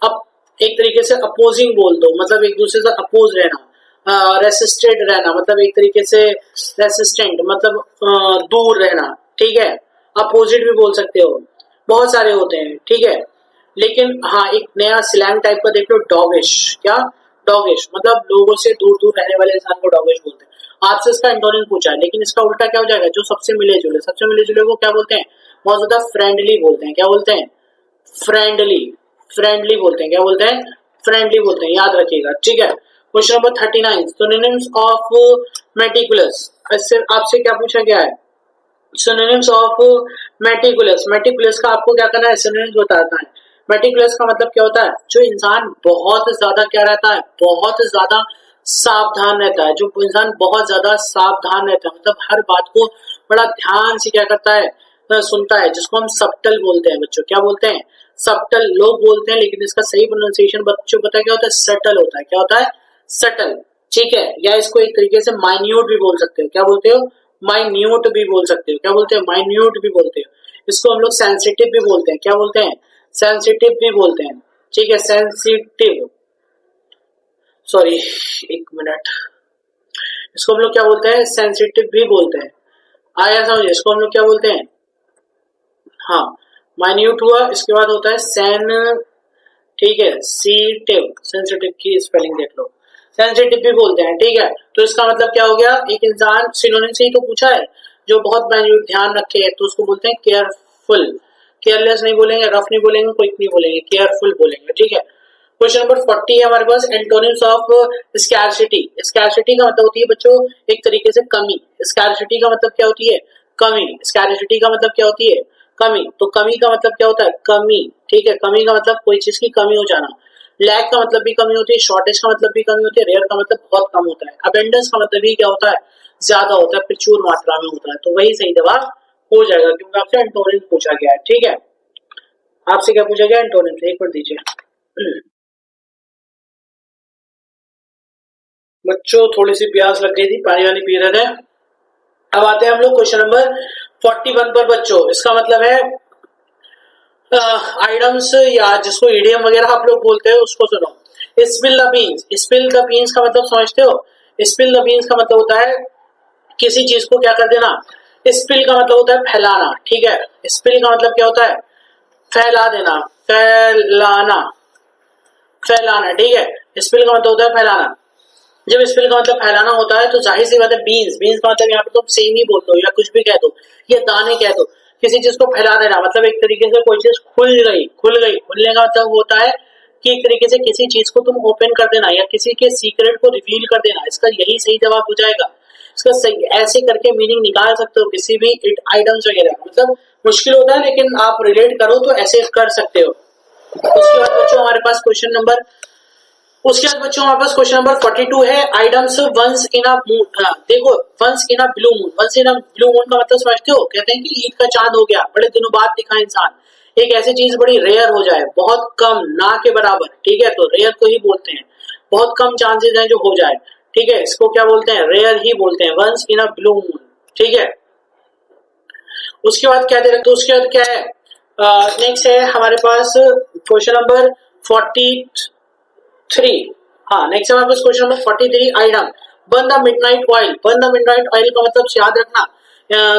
अब एक तरीके से अपोजिंग बोल दो, मतलब एक दूसरे से अपोज रहना, रेसिस्टेड रहना, मतलब एक तरीके से रेसिस्टेंट, मतलब दूर रहना, ठीक है। अपोजिट भी बोल सकते हो, बहुत सारे होते हैं, ठीक है। लेकिन हाँ, एक नया स्लैंग टाइप का देख लो, डॉगिश। क्या? डॉगिश, मतलब लोगों से दूर दूर रहने वाले इंसान को डॉगिश बोलते हैं। आपसे इसका एंटोनिम पूछा है, लेकिन इसका उल्टा क्या हो जाएगा? जो सबसे मिले जुले, सबसे मिले जुले को क्या बोलते हैं? बहुत ज्यादा फ्रेंडली बोलते हैं। क्या बोलते हैं? फ्रेंडली। फ्रेंडली बोलते हैं। क्या बोलते हैं? फ्रेंडली बोलते हैं, याद रखिएगा, ठीक है। Question number 39, synonyms of meticulous. इससे आपसे क्या पूछा गया है? Synonyms of meticulous. मेटिकुलस का आपको क्या करना है? सिनोनिम्स बताना है। मेटिकुलस का मतलब क्या होता है? जो इंसान बहुत ज्यादा क्या रहता है? बहुत ज्यादा सावधान रहता है। जो इंसान बहुत ज्यादा सावधान रहता है, मतलब हर बात को बड़ा ध्यान से क्या करता है? सुनता है, जिसको हम सबटल बोलते हैं बच्चों। क्या बोलते हैं? सबटल लोग बोलते हैं, लेकिन इसका सही प्रोनाउंसिएशन बच्चों पता है क्या होता है? सटल होता है। क्या होता है? सटल, ठीक है। या इसको एक तरीके से माइन्यूट भी बोल सकते हो। क्या बोलते हो? माइन्यूट भी बोल सकते हो। क्या बोलते हो? माइन्यूट भी बोलते हो। इसको हम लोग सेंसिटिव भी बोलते हैं। क्या बोलते हैं? सेंसिटिव भी बोलते हैं, ठीक है। सेंसिटिव, सॉरी, एक मिनट, इसको हम लोग क्या बोलते हैं? सेंसिटिव भी बोलते हैं। आया समझ? इसको हम लोग क्या बोलते हैं? हाँ, माइन्यूट हुआ, इसके बाद होता है सेन, ठीक है, सीटिव। सेंसिटिव की स्पेलिंग देख लो, सेंसिटिव भी बोलते हैं, ठीक है। तो इसका मतलब क्या हो गया? एक इंसान, सिनोनिम से ही तो पूछा है, जो बहुत माइन्यूट ध्यान रखे, तो उसको बोलते हैं केयरफुल। केयरलेस नहीं बोलेंगे, रफ नहीं बोलेंगे, क्विक नहीं बोलेंगे, केयरफुल बोलेंगे, ठीक है। क्वेश्चन नंबर 40 है हमारे पास, एंटोनिम्स ऑफ स्कैरसिटी। स्कैरसिटी का मतलब होती है बच्चों एक तरीके से कमी। स्कैरसिटी का मतलब क्या होती है? कमी। स्कैरसिटी का मतलब क्या होती है? कमी। तो कमी का मतलब क्या होता है? कमी, ठीक है। कमी का मतलब कोई चीज की कमी हो जाना। लैक का मतलब भी कमी होती है, शॉर्टेज का मतलब भी कमी होती है, रेयर का मतलब बहुत कम होता है, अबेंडेंस का मतलब भी क्या होता है? ज्यादा होता है, प्रचुर मात्रा में होता है। तो वही सही जवाब हो जाएगा, क्योंकि आपसे एंटोनिम पूछा गया है, ठीक है। आपसे क्या पूछा गया? एंटोनिम से। एक बार दीजिए बच्चों, थोड़ी सी प्यास लग गई थी, पानी वानी पी रहे थे। अब आते हैं हम लोग क्वेश्चन नंबर 41 पर बच्चों। इसका मतलब है आइटम्स, या जिसको ईडीएम वगैरह आप लोग बोलते हैं, उसको सुनो। Spill the beans. Spill the beans का मतलब समझते हो? स्पिल द बीन्स का मतलब होता है किसी चीज को क्या कर देना। स्पिल का मतलब होता है फैलाना, ठीक है। स्पिल का मतलब क्या होता है? फैला देना, फैलाना, फैलाना, ठीक है। स्पिल का मतलब होता है फैलाना। जब स्पिल का मतलब फैलाना होता है, तो जाहिर सी बात है, बीन्स, बीन्स का मतलब यहाँ पे तुम सेम ही बोल दो, या कुछ भी कह दो, या दाने कह दो। किसी चीज को फैला देना मतलब एक तरीके से कोई चीज खुल गई। खुल गई, खुलने का मतलब होता है कि एक तरीके से किसी चीज को तुम ओपन कर देना, या किसी के सीक्रेट को रिवील कर देना। इसका यही सही जवाब हो जाएगा। इसका सही ऐसे करके मीनिंग निकाल सकते हो किसी भी आइटम्स वगैरह, मतलब मुश्किल होता है, लेकिन आप रिलेट करो तो ऐसे कर सकते हो। उसके बाद बच्चों हमारे पास क्वेश्चन नंबर, उसके बाद बच्चों हमारे पास क्वेश्चन नंबर 42 है, items once in a moon. देखो, once in a blue moon. Once in a blue moon का मतलब समझते हो? कहते हैं कि ईद का चांद हो गया, बड़े दिनों बाद दिखा इंसान। एक ऐसी चीज बड़ी रेयर हो जाए, बहुत कम, ना के बराबर, ठीक है, तो रेयर को ही बोलते हैं। बहुत कम चांसेस हैं जो हो जाए, ठीक है, इसको क्या बोलते हैं? रेयर ही बोलते हैं, once in a blue moon, ठीक है। उसके बाद क्या दे रहे, तो उसके बाद क्या है? नेक्स्ट है हमारे पास क्वेश्चन नंबर 43। हाँ, नेक्स्ट हमारे पास question number 43, item burn the midnight oil. Burn the midnight oil का मतलब याद रखना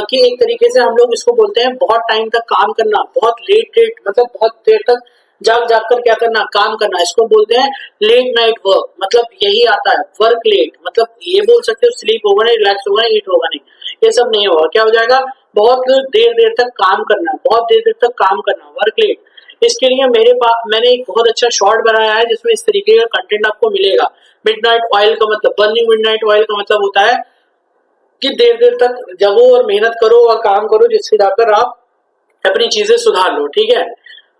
कि एक तरीके से हम लोग इसको बोलते हैं बहुत टाइम तक काम करना, बहुत लेट लेट, मतलब बहुत देर तक जाग जाग कर क्या करना, काम करना, इसको बोलते हैं लेट नाइट वर्क। मतलब यही आता है, वर्क लेट, मतलब ये बोल सकते हो स्लीप होगा नहीं, रिलैक्स होगा नहीं, ईट होगा नहीं, ये सब नहीं होगा। क्या हो जाएगा? बहुत देर देर तक काम करना, बहुत देर देर तक काम करना, वर्क लेट। इसके लिए मेरे पास मैंने एक बहुत अच्छा शॉर्ट बनाया है, जिसमें इस तरीके का कंटेंट आपको मिलेगा। मिडनाइट ऑयल का मतलब, बर्निंग मिडनाइट ऑयल का मतलब होता है कि देर देर तक जगो और मेहनत करो और काम करो, जिससे जाकर आप अपनी चीजें सुधार लो, ठीक है।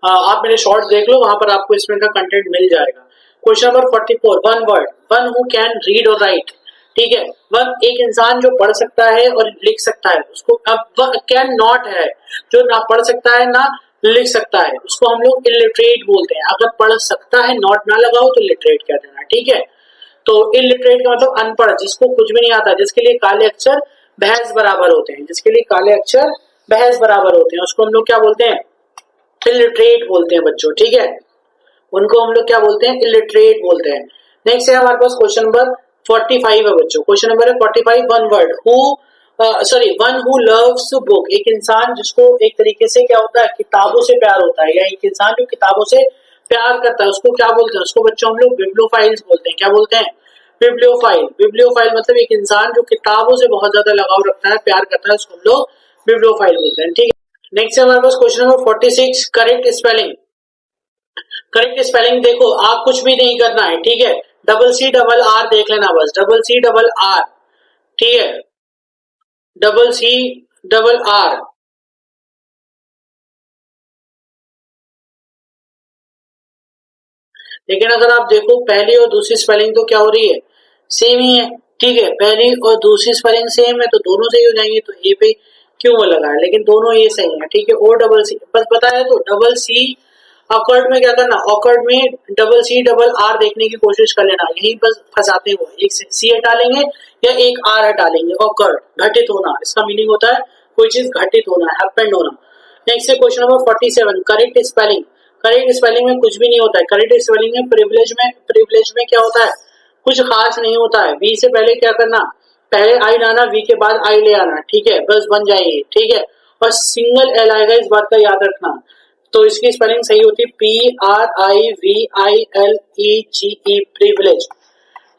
आप मेरे शॉर्ट देख लो, वहां पर आपको इसमें का कंटेंट मिल जाएगा। Question number 44, one word, one who can read और राइट, ठीक है। वन एक इंसान जो पढ़ सकता है और लिख सकता है, उसको, अब कैन नॉट है, जो ना पढ़ सकता है ना लिख सकता है, उसको हम लोग इलिटरेट बोलते हैं। अगर पढ़ सकता है, नॉट ना लगाओ तो लिटरेट कह देना, ठीक है। तो इलिटरेट का मतलब अनपढ़, जिसको कुछ भी नहीं आता, जिसके लिए काले अक्षर भैंस बराबर होते हैं, जिसके लिए काले अक्षर बहस बराबर होते हैं, उसको हम लोग क्या बोलते हैं, इलिटरेट बोलते हैं बच्चों, ठीक है, उनको हम लोग क्या बोलते हैं, इलिटरेट बोलते हैं। नेक्स्ट है हमारे पास क्वेश्चन नंबर 45 है बच्चों, क्वेश्चन नंबर है 45, one word, one who loves book, एक इंसान जिसको एक तरीके से क्या होता है, किताबों से प्यार होता है, या एक इंसान जो किताबों से प्यार करता है उसको क्या बोलते हैं, उसको बच्चों हम लोग बिब्लियोफाइल्स बोलते हैं। क्या बोलते हैं, बिब्लियोफाइल। बिब्लियोफाइल मतलब एक इंसान जो किताबों से बहुत ज्यादा लगाव रखता है, प्यार करता है, उसको हम लोग बिब्लियोफाइल बोलते हैं, ठीक है। नेक्स्ट है हमारे पास question number 46, correct spelling. Correct spelling देखो, आप कुछ भी नहीं करना है, ठीक है, डबल सी डबल आर देख लेना बस, डबल सी डबल आर, ठीक है, डबल सी डबल आर। लेकिन अगर आप देखो पहली और दूसरी स्पेलिंग तो क्या हो रही है, सेम ही है, ठीक है, पहली और दूसरी स्पेलिंग सेम है तो दोनों सही हो जाएंगे, तो ए पे क्यों वो लगा है, लेकिन दोनों ये सही है, ठीक है। और डबल सी बस बताया, तो डबल सी ऑकर्ड में क्या करना, ऑकर्ड में डबल सी डबल आर देखने की कोशिश कर लेना, यही बस फंसाते हैं वो, एक सी हटा लेंगे या एक आर हटा लेंगे। ऑकर्ड घटित होना, इसका मीनिंग होता है कोई चीज घटित होना, हैपेंड होना। नेक्स्ट है question number 47, correct spelling. Correct spelling में कुछ भी नहीं होता है, करेक्ट स्पेलिंग में प्रिविलेज में क्या होता है, कुछ खास नहीं होता है। वी से पहले क्या करना, पहले आई लाना, वी के बाद आई ले आना, ठीक है, बस बन जाएंगे, ठीक है। और सिंगल एल आएगा, इस बात का याद रखना। तो इसकी स्पेलिंग सही होती है PRIVILEGE, प्रिविलेज,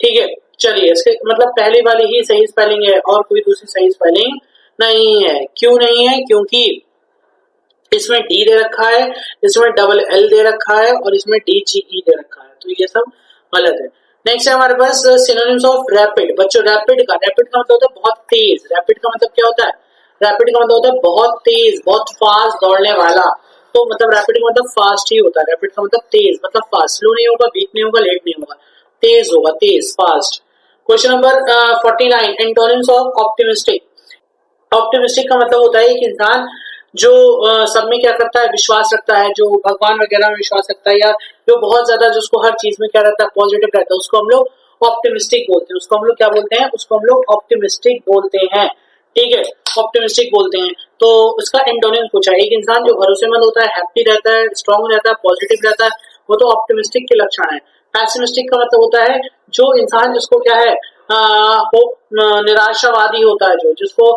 ठीक है। चलिए, इसके मतलब पहली वाली ही सही स्पेलिंग है और कोई दूसरी सही स्पेलिंग नहीं है। क्यों नहीं है, क्योंकि इसमें डी दे रखा है, इसमें डबल एल दे रखा है और इसमें DGE दे रखा है, तो ये सब गलत है। नेक्स्ट है हमारे पास सिनोनिम्स ऑफ रैपिड। बच्चों रैपिड का मतलब होता है बहुत तेज, रैपिड का मतलब क्या होता है, रैपिड का मतलब होता है बहुत तेज, बहुत फास्ट दौड़ने वाला, तो मतलब रैपिड का मतलब फास्ट ही होता है, रैपिड का मतलब तेज, मतलब फास्ट, स्लो नहीं होगा, वीक नहीं होगा, लेट नहीं होगा, तेज होगा, तेज, fast. Question number 49, antonyms of optimistic. Optimistic का मतलब होता है एक इंसान जो सब में क्या करता है, विश्वास रखता है, जो भगवान वगैरह में विश्वास रखता है, या जो बहुत ज्यादा जिसको हर चीज में क्या रहता है, पॉजिटिव रहता है, उसको हम लोग ऑप्टिमिस्टिक बोलते हैं, उसको हम लोग क्या बोलते हैं, उसको हम लोग ऑप्टिमिस्टिक बोलते हैं, ठीक है, ऑप्टिमिस्टिक बोलते हैं। तो उसका एंटोनिम पूछा, एक इंसान जो भरोसेमंद होता है, हैप्पी रहता है, स्ट्रांग रहता है, पॉजिटिव रहता है, वो तो ऑप्टिमिस्टिक के लक्षण है। पैसिमिस्टिक का मतलब होता है जो इंसान जिसको क्या है, निराशावादी होता है, जो जिसको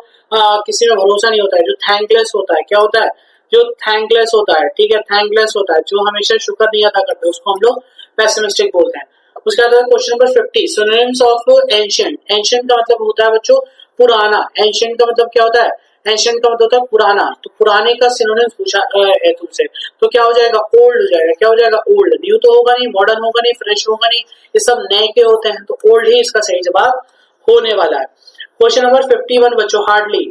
किसी में भरोसा नहीं होता है, जो थैंकलेस होता है, क्या होता है, जो थैंकलेस होता है, ठीक है, थैंकलेस होता है, जो हमेशा शुक्र नहीं अदा करते, उसको हम लोग पेसिमिस्टिक बोलते हैं। उसके बाद question number 50, synonyms of ancient. Ancient का मतलब होता है बच्चों पुराना, एंशिएंट का मतलब क्या होता है, एंशिएंट का मतलब होता है पुराना, तो पुराने का सिनोनिम्स पूछा है तुमसे, तो क्या हो जाएगा, ओल्ड हो जाएगा, क्या हो जाएगा, ओल्ड। न्यू तो होगा नहीं, मॉडर्न होगा नहीं, फ्रेश होगा नहीं, ये सब नए के होते हैं, तो ओल्ड ही इसका सही जवाब होने वाला है। क्वेश्चन नंबर 51 बच्चों, hardly.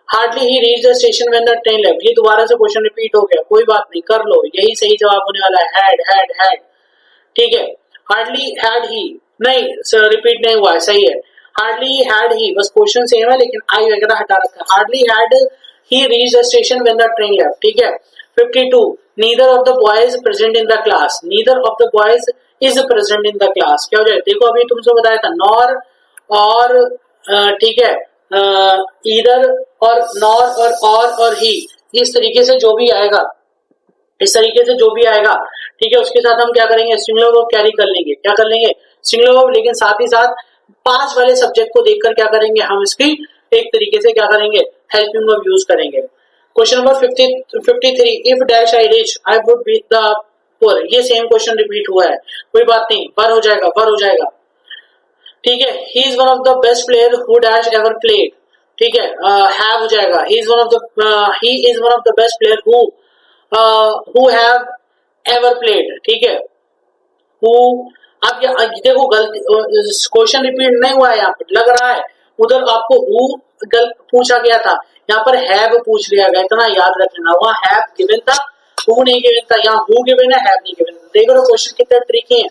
Hardly he reach the station when the train left, ये दोबारा से क्वेश्चन रिपीट हो गया, कोई बात नहीं, कर लो, यही सही जवाब होने वाला है, हैड, ठीक है। हार्डली हैड ही, नहीं सर रिपीट नहीं हुआ है, सही है, हार्डली हैड ही, बस क्वेश्चन सेम है लेकिन आई वगैरह हटा रखा है, hardly had he reach the station when the train left, ठीक है। 52, neither of the boys present in the class, neither of the boys is present in the class, क्या हो जाए, देखो अभी तुमसे बताया था नॉर और ठीक है, ईदर और नॉर और ही, इस तरीके से जो भी आएगा, इस तरीके से जो भी आएगा, ठीक है, उसके साथ हम क्या करेंगे, सिंगुलर वर्ब कैरी कर लेंगे, क्या कर लेंगे, सिंगुलर वर्ब, लेकिन साथ ही साथ पास वाले सब्जेक्ट को देखकर क्या करेंगे, हम इसकी एक तरीके से क्या करेंगे, हेल्पिंग वर्ब यूज करेंगे। Question number 53, if dash I rich I would be the poor, ये सेम क्वेश्चन रिपीट हुआ है, कोई बात नहीं, बर हो जाएगा, ठीक है। He is one of the best player who dash ever played, ठीक है, हैव हो जाएगा, he is one of the best player who have ever played, ठीक है, हु, अब देखो गलती, क्वेश्चन रिपीट नहीं हुआ है, यहाँ पर लग रहा है उधर आपको हु गलत पूछा गया था, यहाँ पर हैव पूछ लिया गया, इतना याद रख लेना, वहाँ हैव गिवन था, हु नहीं गिवन था, यहाँ हु गिवन है, हैव नहीं गिवन। देखो क्वेश्चन कितने ट्रिकी है।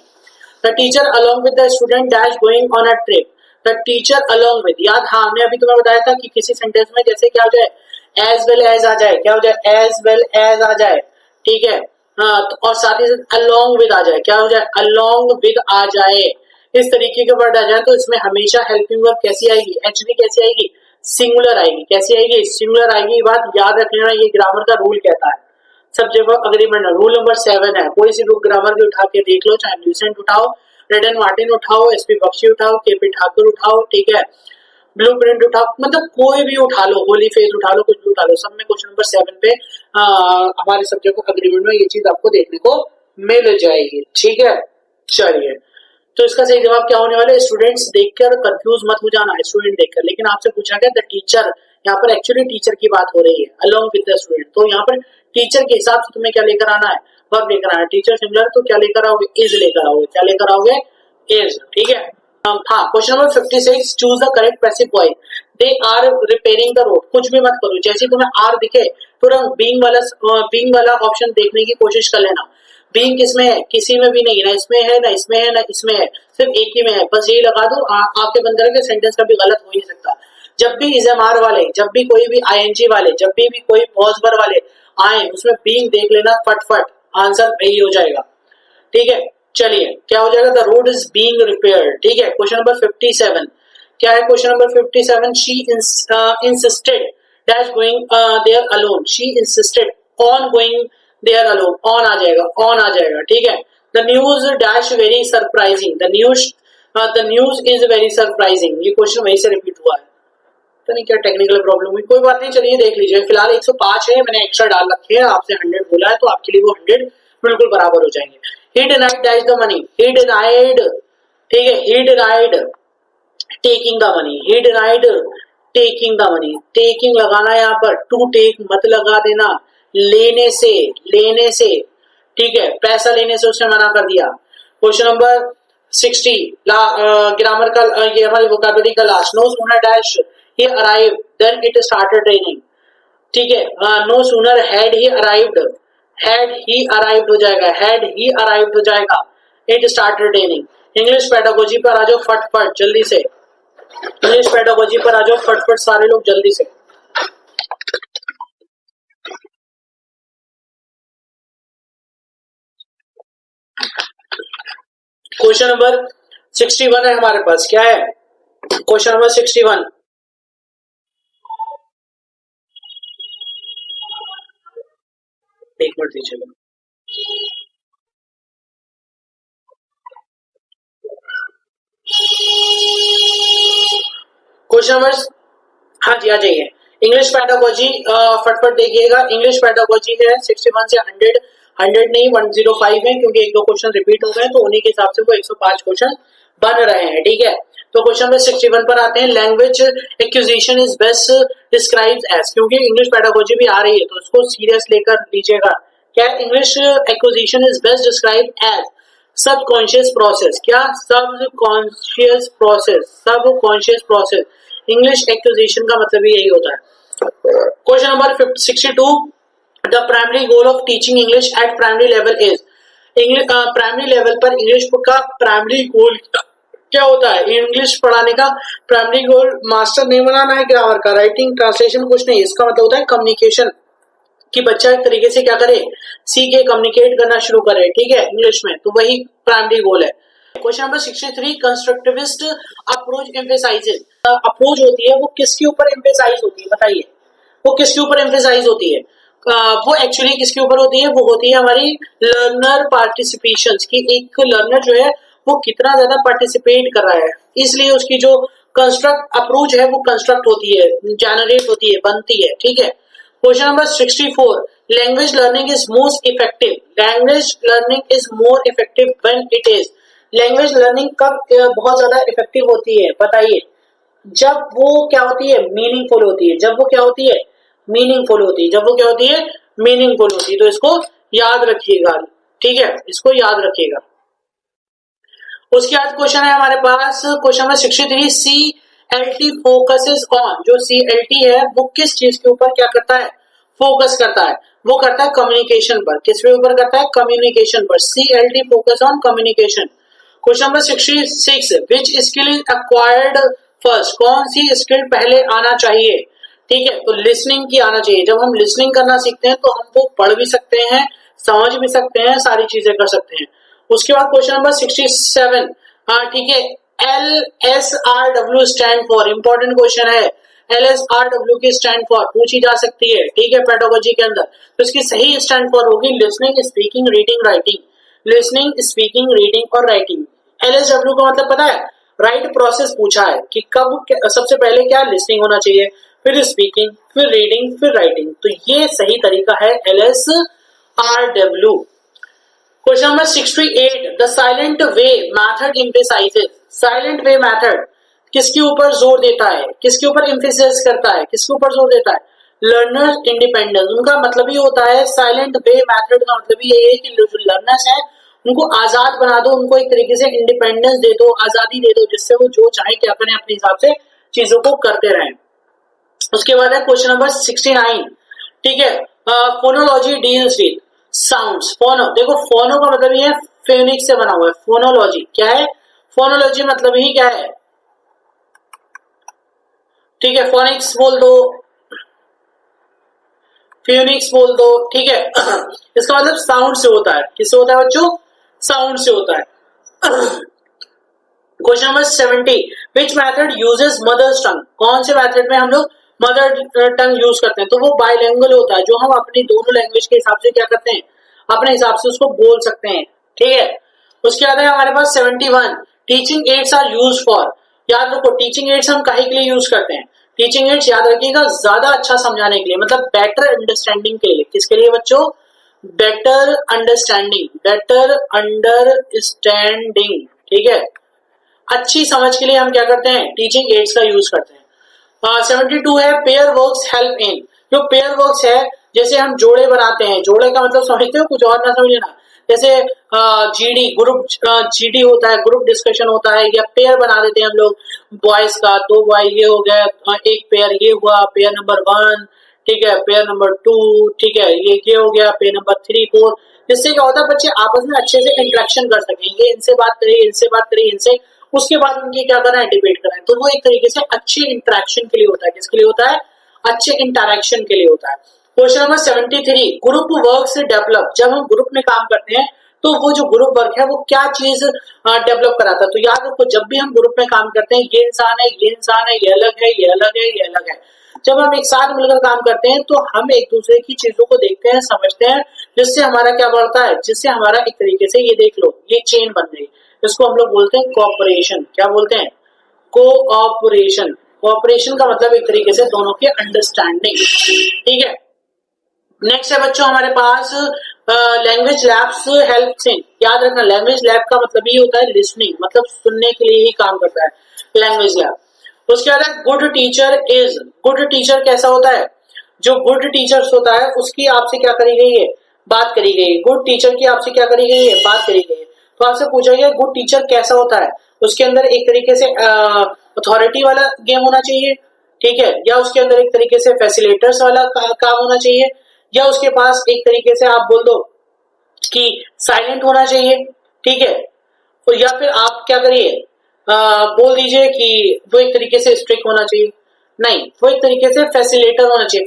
The teacher along with the student dash going on a trip, the teacher along with, याद, हाँ हमने अभी तुम्हें बताया था कि किसी सेंटेंस में जैसे क्या हो जाए, एज वेल एज आ जाए, क्या हो जाए, एज वेल एज आ जाए, ठीक है, हाँ, तो और साथ ही साथ अलॉन्ग विद आ जाए, क्या हो जाए, अलॉन्ग विद आ जाए, इस तरीके के वर्ड आ जाए, तो इसमें हमेशा हेल्पिंग वर्ब कैसी आएगी, एचवी कैसी आएगी, सिंगुलर आएगी। कैसी आएगी? सिंगुलर आएगी। ये बात याद रख लेना, ये ग्रामर का रूल कहता है। Subject verb agreement rule number 7 है। कोई सी बुक ग्रामर की उठा के देख लो, चाहे ल्यूसेंट उठाओ, रेडन मार्टिन उठाओ, एसपी बख्शी उठाओ, केपी ठाकुर उठाओ, ठीक है, ब्लू प्रिंट उठाओ, मतलब कोई भी उठा लो, होली फेज उठा लो, कुछ भी उठा लो, सब में क्वेश्चन नंबर 7 पे हमारे सब्जेक्ट को अग्रीमेंट में ये चीज आपको देखने को मिल जाएगी। ठीक है, चलिए, तो इसका सही जवाब क्या होने वाला है? स्टूडेंट्स देखकर कंफ्यूज मत हो जाना, स्टूडेंट देखकर। लेकिन आपसे पूछा गया द टीचर, यहाँ पर एक्चुअली टीचर की बात हो रही है, अलोंग विद द स्टूडेंट। तो यहाँ पर टीचर के हिसाब से तुम्हें क्या लेकर आना है? वर्ब लेकर आना है। टीचर सिंगुलर तो क्या लेकर आओगे? इज लेकर आओगे। क्या लेकर आओगे? इज। ठीक है। हाँ, question number 56, choose the correct passive voice. They are repairing the road. कुछ भी मत करो, जैसे तुम्हें आर दिखे तुरंत बीइंग वाला ऑप्शन देखने की कोशिश कर लेना। बीइंग किसमें है? किसी में भी नहीं, ना इसमें है, ना इसमें है, ना इसमें है, सिर्फ एक ही में है। बस यही लगा दो, आपके बंद करके सेंटेंस कभी गलत हो ही नहीं सकता। जब भी इजमार वाले, जब भी कोई भी आईएनजी वाले, जब भी कोई पॉजबर वाले आए, उसमें बीइंग देख लेना, फटफट आंसर वही हो जाएगा। ठीक है, चलिए, क्या हो जाएगा? The road is being repaired. ठीक है, क्वेश्चन नंबर 57 क्या है? Question number 57, she insisted dash going there alone. She insisted on going there alone. On आ जाएगा, ऑन आ जाएगा। ठीक है, the news dash very surprising. The news is very surprising. ये क्वेश्चन वहीं से रिपीट हुआ है, तो नहीं क्या टेक्निकल प्रॉब्लम हुई, कोई बात नहीं। चलिए देख लीजिए, फिलहाल 105 है, मैंने एक्स्ट्रा डाल रखे हैं, आपसे 100 बोला है, तो आपके लिए वो 100 बिल्कुल बराबर हो जाएंगे। ही denied dash the money. He denied, ठीक है, ही denied taking the money. He denied taking the money. Taking लगाना यहाँ पर, टू टेक मत लगा देना, लेने से, लेने से। ठीक है, पैसा लेने से उसने मना कर दिया। क्वेश्चन नंबर 60 ग्रामर का, ये हमारी वोकैबुलरी का last. No sooner dash he arrived then it started raining। ठीक है, no sooner had he arrived हो जाएगा, had he arrived हो जाएगा, it started raining। English pedagogy पर आ जाओ फटफट जल्दी से, इंग्लिश पेडागोजी पर आ जाओ फटफट सारे लोग जल्दी से। क्वेश्चन नंबर 61 है हमारे पास, क्या है? क्वेश्चन नंबर 61, एक मिनट दीजिएगा। क्वेश्चन नंबर, हाँ जी, आ जाइए। इंग्लिश पेडागोजी फटफट देखिएगा। इंग्लिश पेडागोजी है 61 से 100 नहीं 105 है, क्योंकि एक दो क्वेश्चन रिपीट हो गए, तो उन्हीं के हिसाब से वो 105 क्वेश्चन बन रहे हैं। ठीक है, तो क्वेश्चन नंबर 61 पर आते हैं। Language acquisition is best described as. क्योंकि इंग्लिश पेडागोजी भी आ रही है, तो उसको सीरियस लेकर लीजिएगा। क्या English acquisition is best described as subconscious process. क्या? Subconscious process, subconscious process. English acquisition का मतलब यही होता है। Question number 62, the primary goal of teaching English at primary level is. Primary level पर इंग्लिश का प्राइमरी गोल क्या होता है? इंग्लिश पढ़ाने का प्राइमरी गोल मास्टर नहीं बनाना है ग्रामर का, राइटिंग ट्रांसलेशन कुछ नहीं, इसका मतलब होता है कम्युनिकेशन, कि बच्चा एक तरीके से क्या करे, सीखे, कम्युनिकेट करना शुरू करे। ठीक है, इंग्लिश में, तो वही प्राइमरी गोल है। Question number 63, constructivist approach emphasises. Approach होती है वो किसके ऊपर एम्फेसाइज होती है? बताइए, वो किसके ऊपर एम्फेसाइज होती है? वो एक्चुअली किसके ऊपर होती है? वो होती है हमारी लर्नर पार्टिसिपेशन की। एक लर्नर जो है वो कितना ज्यादा पार्टिसिपेट कर रहा है, इसलिए उसकी जो कंस्ट्रक्ट अप्रोच है वो कंस्ट्रक्ट होती है, जनरेट होती है, बनती है। ठीक है, question number 64, language learning is most effective. Language learning is more effective when it is. Language learning कब बहुत ज्यादा इफेक्टिव होती है? बताइए। जब वो क्या होती है? मीनिंगफुल होती है। जब वो क्या होती है? मीनिंगफुल होती है। जब वो क्या होती है? मीनिंगफुल होती है। तो इसको याद रखिएगा। ठीक है, इसको याद रखिएगा। उसके बाद क्वेश्चन है हमारे पास, question number 63, CLT focuses on. जो CLT है वो किस चीज के ऊपर क्या करता है? फोकस करता है। वो करता है कम्युनिकेशन पर। किस पे ऊपर करता है? कम्युनिकेशन पर। CLT focus on communication. Question number 66, which skill is acquired first. कौन सी स्किल पहले आना चाहिए? ठीक है, तो लिसनिंग की आना चाहिए। जब हम लिसनिंग करना सीखते हैं तो हम वो पढ़ भी सकते हैं, समझ भी सकते हैं, सारी चीजें कर सकते हैं। उसके बाद क्वेश्चन नंबर 67, ठीक है, LSRW stand for, important question है। LSRW की स्टैंड फॉर पूछी जा सकती है, ठीक है, पेडागोजी के अंदर। तो इसकी सही स्टैंड फॉर होगी listening, speaking, reading, writing. Listening, speaking, reading और राइटिंग। LSW का मतलब पता है, राइट प्रोसेस पूछा है कि कब सबसे पहले क्या लिसनिंग होना चाहिए, फिर स्पीकिंग, फिर रीडिंग, फिर राइटिंग। तो ये सही तरीका है LSRW। Question number 68, the silent way method emphasises. Silent way method किसके ऊपर जोर देता है, किसके ऊपर एम्फेसाइज करता है, किसके ऊपर जोर देता है? Learners independence. उनका मतलब ही होता है, साइलेंट वे मैथड का मतलब ये है कि जो लर्नर्स है उनको आजाद बना दो, उनको एक तरीके से इंडिपेंडेंस दे दो, आजादी दे दो, जिससे वो जो चाहे क्या करें अपने हिसाब से चीजों को करते रहें। उसके बाद है क्वेश्चन नंबर 69, ठीक है, फोनोलॉजी डील्स विद साउंड्स। फोनो, देखो फोनो का मतलब ये है फेनिक्स से बना हुआ है। फोनोलॉजी क्या है? फोनोलॉजी मतलब ही क्या है, ठीक है, फोनिक्स बोल दो, फ्यूनिक्स बोल दो, ठीक है। इसका मतलब साउंड से होता है। किससे होता है बच्चों? साउंड से होता है। Question number 70, which method uses mother's tongue. कौन से मेथड में हम लोग मदर टंग यूज करते हैं? तो वो बाइलिंगुअल होता है, जो हम अपनी दोनों लैंग्वेज के हिसाब से क्या करते हैं, अपने हिसाब से उसको बोल सकते हैं, ठीक है। उसके बाद है हमारे पास 71, teaching aids are use for. याद रखो, टीचिंग एड्स हम कहीं के लिए यूज करते हैं? टीचिंग एड्स याद रखिएगा, ज्यादा अच्छा समझाने के लिए, मतलब बेटर अंडरस्टैंडिंग के लिए। किसके लिए बच्चों? बेटर अंडरस्टैंडिंग, बेटर अंडरस्टैंडिंग, ठीक है, अच्छी समझ के लिए हम क्या करते हैं? टीचिंग एड्स का यूज करते हैं। 72 है, पेयर वर्क्स हेल्प इन। जो पेयर वर्क्स है, जैसे हम जोड़े बनाते हैं, जोड़े का मतलब समझते हो, कुछ और ना समझना। जैसे जीडी ग्रुप, जीडी होता है, ग्रुप डिस्कशन होता है, या पेयर बना देते हैं हम लोग बॉयज का, दो बॉय ये हो गया, एक पेयर ये हुआ, पेयर नंबर 1, ठीक है, पेयर नंबर 2, ठीक है, ये हो गया, पेयर नंबर 3, 4। जिससे क्या होता है, बच्चे आपस में अच्छे से इंटरेक्शन कर सकें, ये इनसे बात करिए, इनसे बात करिए, इनसे, उसके बाद उनकी क्या करना है, डिबेट करना है। तो वो एक तरीके से अच्छे इंटरेक्शन के लिए होता है। किसके लिए होता है? अच्छे इंटरेक्शन के लिए होता है। क्वेश्चन नंबर 73, ग्रुप वर्क से डेवलप। जब हम ग्रुप में काम करते हैं तो वो जो ग्रुप वर्क है वो क्या चीज डेवलप कराता है? तो याद रखो, जब भी हम ग्रुप में काम करते हैं, ये इंसान है, ये इंसान है, ये अलग है, ये अलग है, ये अलग है। जब हम एक साथ मिलकर काम करते हैं तो हम एक दूसरे की चीजों को देखते हैं, समझते हैं, जिससे हमारा क्या बढ़ता है, जिससे हमारा एक तरीके से, ये देख लो, ये चेन बन गई। इसको हम लोग बोलते हैं कोऑपरेशन। क्या बोलते हैं? कोऑपरेशन। कोऑपरेशन का मतलब एक तरीके से दोनों की अंडरस्टैंडिंग, ठीक है। नेक्स्ट है बच्चों हमारे पास लैंग्वेज लैब्स हेल्प्स इन। याद रखना, लैंग्वेज लैब का मतलब ये होता है लिसनिंग, मतलब सुनने के लिए ही काम करता है लैंग्वेज लैब। उसके बाद है good teacher is. Good teacher कैसा होता है? जो गुड टीचर्स होता है उसकी आपसे क्या करी गई है, बात करी गई है। गुड टीचर की आपसे क्या करी गई है, बात करी गई है। तो आपसे पूछा गया गुड टीचर कैसा होता है? उसके अंदर एक तरीके से अथॉरिटी वाला गेम होना चाहिए, ठीक है, या उसके अंदर एक तरीके से फैसिलिटेटर्स वाला काम होना चाहिए, या उसके पास एक तरीके से आप बोल दो कि साइलेंट होना चाहिए, ठीक है। तो या फिर आप क्या करिए, बोल दीजिए कि वो एक तरीके से स्ट्रिक्ट होना चाहिए। नहीं, वो एक तरीके से फैसिलिटेटर होना चाहिए।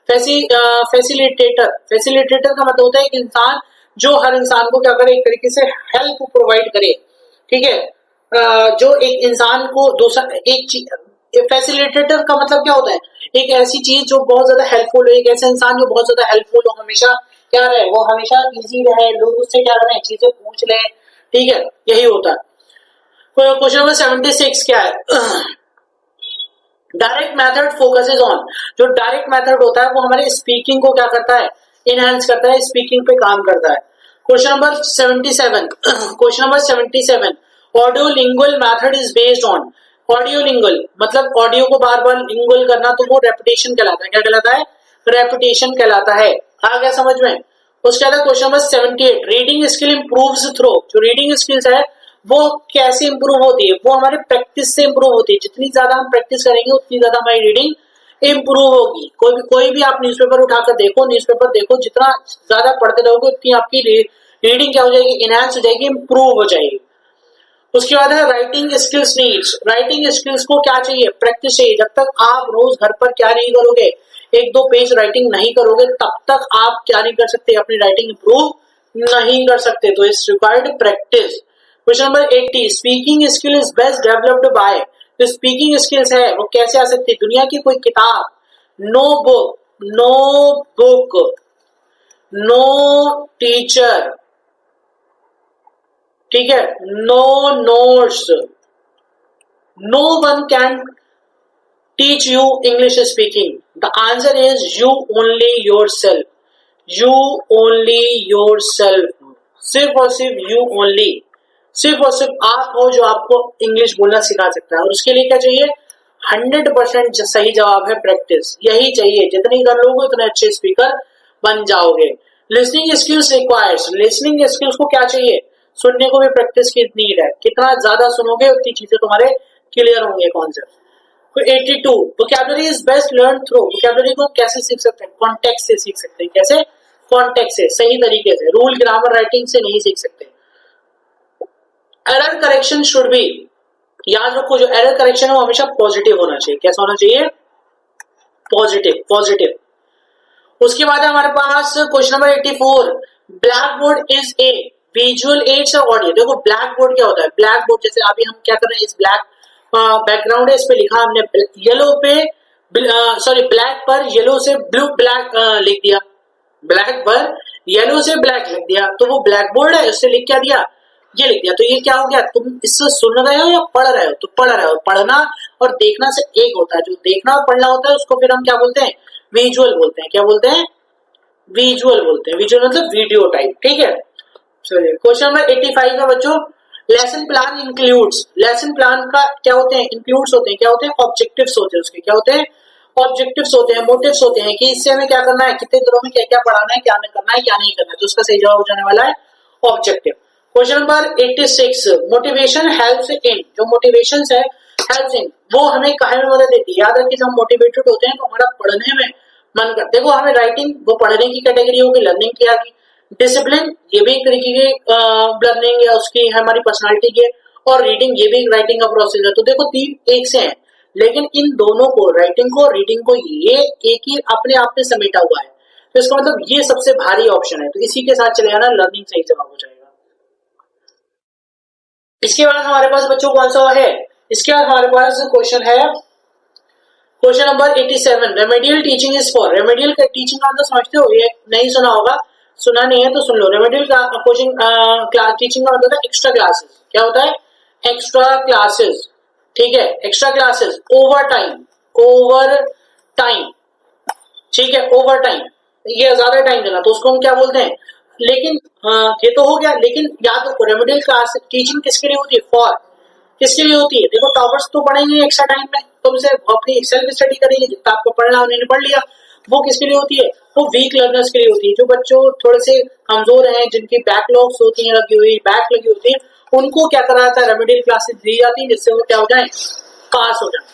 फैसिलिटेटर का मतलब होता है एक इंसान जो हर इंसान को क्या करे, एक तरीके से हेल्प प्रोवाइड करे, ठीक है। जो एक इंसान को दूसरा एक चीज, फैसिलिटेटर का मतलब क्या होता है, एक ऐसी चीज जो बहुत ज्यादा हेल्पफुल हो, एक ऐसा इंसान जो बहुत ज्यादा हेल्पफुल हो, हमेशा क्या रहे, वो हमेशा इजी रहे, लोग उससे क्या करें, चीजें पूछ लें, ठीक है, यही होता है। क्वेश्चन नंबर 76 क्या है? Direct method focuses on. जो डायरेक्ट मेथड होता है वो हमारे स्पीकिंग को क्या करता है, इनहेंस करता है, स्पीकिंग पे काम करता है। Question number 77, question number 77, audio lingual method is based on. Audio lingual मतलब ऑडियो को बार बार लिंगुअल करना, तो वो रेपिटेशन कहलाता है। क्या कहलाता है? रेपिटेशन कहलाता है। आ गया समझ में? उसके बाद question number 78, reading skill improves through. जो रीडिंग स्किल्स है वो कैसे इंप्रूव होती है? वो हमारे प्रैक्टिस से इंप्रूव होती है। जितनी ज्यादा हम प्रैक्टिस करेंगे उतनी ज्यादा हमारी रीडिंग इंप्रूव होगी। कोई भी आप न्यूज़पेपर उठाकर देखो, न्यूज़पेपर देखो, जितना ज्यादा पढ़ते रहोगे उतनी आपकी रीडिंग क्या हो जाएगी, इनहैंस हो जाएगी, इंप्रूव हो जाएगी। उसके बाद है writing skills needs. Writing skills को क्या चाहिए? प्रैक्टिस चाहिए। जब तक आप रोज घर पर क्या नहीं करोगे, एक दो पेज राइटिंग नहीं करोगे, तब तक आप क्या नहीं कर सकते, अपनी राइटिंग इंप्रूव नहीं कर सकते। तो it's required practice. Question number 80, speaking skill is best developed by. जो स्पीकिंग स्किल्स है वो कैसे आ सकती है? दुनिया की कोई किताब, नो बुक, नो टीचर, ठीक है, no notes, no one can teach you English speaking. The answer is you only yourself. You only yourself. सिर्फ और सिर्फ यू ओनली, सिर्फ और सिर्फ आप हो जो आपको इंग्लिश बोलना सिखा सकता है. और उसके लिए क्या चाहिए? 100% सही जवाब है प्रैक्टिस. यही चाहिए. जितनी कर लोगे उतने अच्छे स्पीकर बन जाओगे. Listening skills requires. Listening skills को क्या चाहिए? सुनने को भी प्रैक्टिस की नीड है. कितना ज्यादा सुनोगे उतनी चीजें तुम्हारे क्लियर होंगे कॉन्सेप्ट. तो 82 vocabulary is best learn through. Vocabulary को कैसे सीख सकते हैं? कॉन्टेक्स्ट से सीख सकते हैं. कैसे? कॉन्टेक्स्ट से, सही तरीके से. रूल, ग्रामर, राइटिंग से नहीं सीख सकते. एरर करेक्शन शुड बी, याद रखो जो एरर करेक्शन है वो हमेशा पॉजिटिव होना चाहिए. कैसा होना चाहिए? Positive, positive. उसके बाद हमारे पास question number 84. Black board is a visual aids और ऑडियो. देखो ब्लैक बोर्ड क्या होता है? ब्लैक बोर्ड जैसे अभी हम क्या कर रहे हैं, इस ब्लैक बैकग्राउंड है, इस पे लिखा हमने येलो पे, सॉरी ब्लैक पर येलो से ब्लू ब्लैक लिख दिया. ब्लैक पर येलो से ब्लैक लिख दिया तो वो ब्लैक बोर्ड है. उससे लिख क्या दिया? ये लिख दिया. तो ये क्या हो गया? तुम इससे सुन रहे हो या पढ़ रहे हो? तो पढ़ रहे हो. पढ़ना और देखना से एक होता है. जो देखना और पढ़ना होता है उसको फिर हम क्या बोलते हैं? विजुअल बोलते हैं. क्या बोलते हैं? विजुअल बोलते हैं. विजुअल मतलब वीडियो टाइप. ठीक है. चलिए क्वेश्चन नंबर 85 का बच्चों, lesson plan includes. Lesson plan का क्या होते हैं? इंक्लूड्स होते हैं. क्या होते हैं? ऑब्जेक्टिव्स होते हैं. उसके क्या होते हैं? ऑब्जेक्टिव्स होते हैं, मोटिव्स होते हैं कि इससे हमें क्या करना है, कितने दिनों में क्या क्या पढ़ाना है, क्या नहीं करना है, क्या नहीं करना है. तो उसका सही जवाब हो जाने वाला है objective. Question number 86. Motivation helps in. जो मोटिवेशन है हेल्प्स इन, वो हमें कहाँ में मदद देती है? याद रखिए जब हम मोटिवेटेड होते हैं तो हमारा पढ़ने में मन करता है. देखो हमें राइटिंग वो पढ़ने की कैटेगरी होगी, लर्निंग की आ गई. डिसिप्लिन ये भी एक तरीके की लर्निंग या उसकी हमारी पर्सनालिटी की है. और रीडिंग ये भी एक राइटिंग का प्रोसेस है. तो देखो तीन एक से हैं, लेकिन इन दोनों को, राइटिंग को, रीडिंग को, ये एक ही अपने आप में समेटा हुआ है. तो इसका मतलब ये सबसे भारी ऑप्शन है. तो इसी के साथ चले जाना, लर्निंग सही जवाब हो जाएगा. इसके बाद हमारे पास बच्चों कौन सा है? इसके बाद हमारे पास क्वेश्चन है question number 87. Remedial teaching is for. Remedial teaching का मतलब समझते हो? ये नहीं सुना होगा, सुना नहीं है तो सुन लो. रेमेडियल कोचिंग क्लास टीचिंग का मतलब एक्स्ट्रा क्लासेस. क्या होता है? Extra classes. ठीक है, extra classes, over time, over time. ठीक है, ओवर टाइम, ये ज्यादा टाइम देना, तो उसको हम क्या बोलते हैं? लेकिन ये तो हो गया. लेकिन याद रखो रेमेडियल क्लास टीचिंग किसके लिए होती है? फॉर. किसके लिए होती है? देखो टॉपर्स तो पढ़ेंगे एक्स्ट्रा टाइम में, तुम से अपनी सेल्फ स्टडी करेंगे, जितना आपको पढ़ना उन्होंने पढ़ लिया. वो किसके लिए होती है? वो वीक लर्नर्स के लिए होती है. जो बच्चों थोड़े से कमजोर हैं, जिनकी बैकलॉग्स होती हैं, लगी हुई बैक लगी होती है, उनको क्या करा जाता है? रेमेडियल क्लासेस दी जाती है जिससे वो क्या हो जाए? पास हो जाए.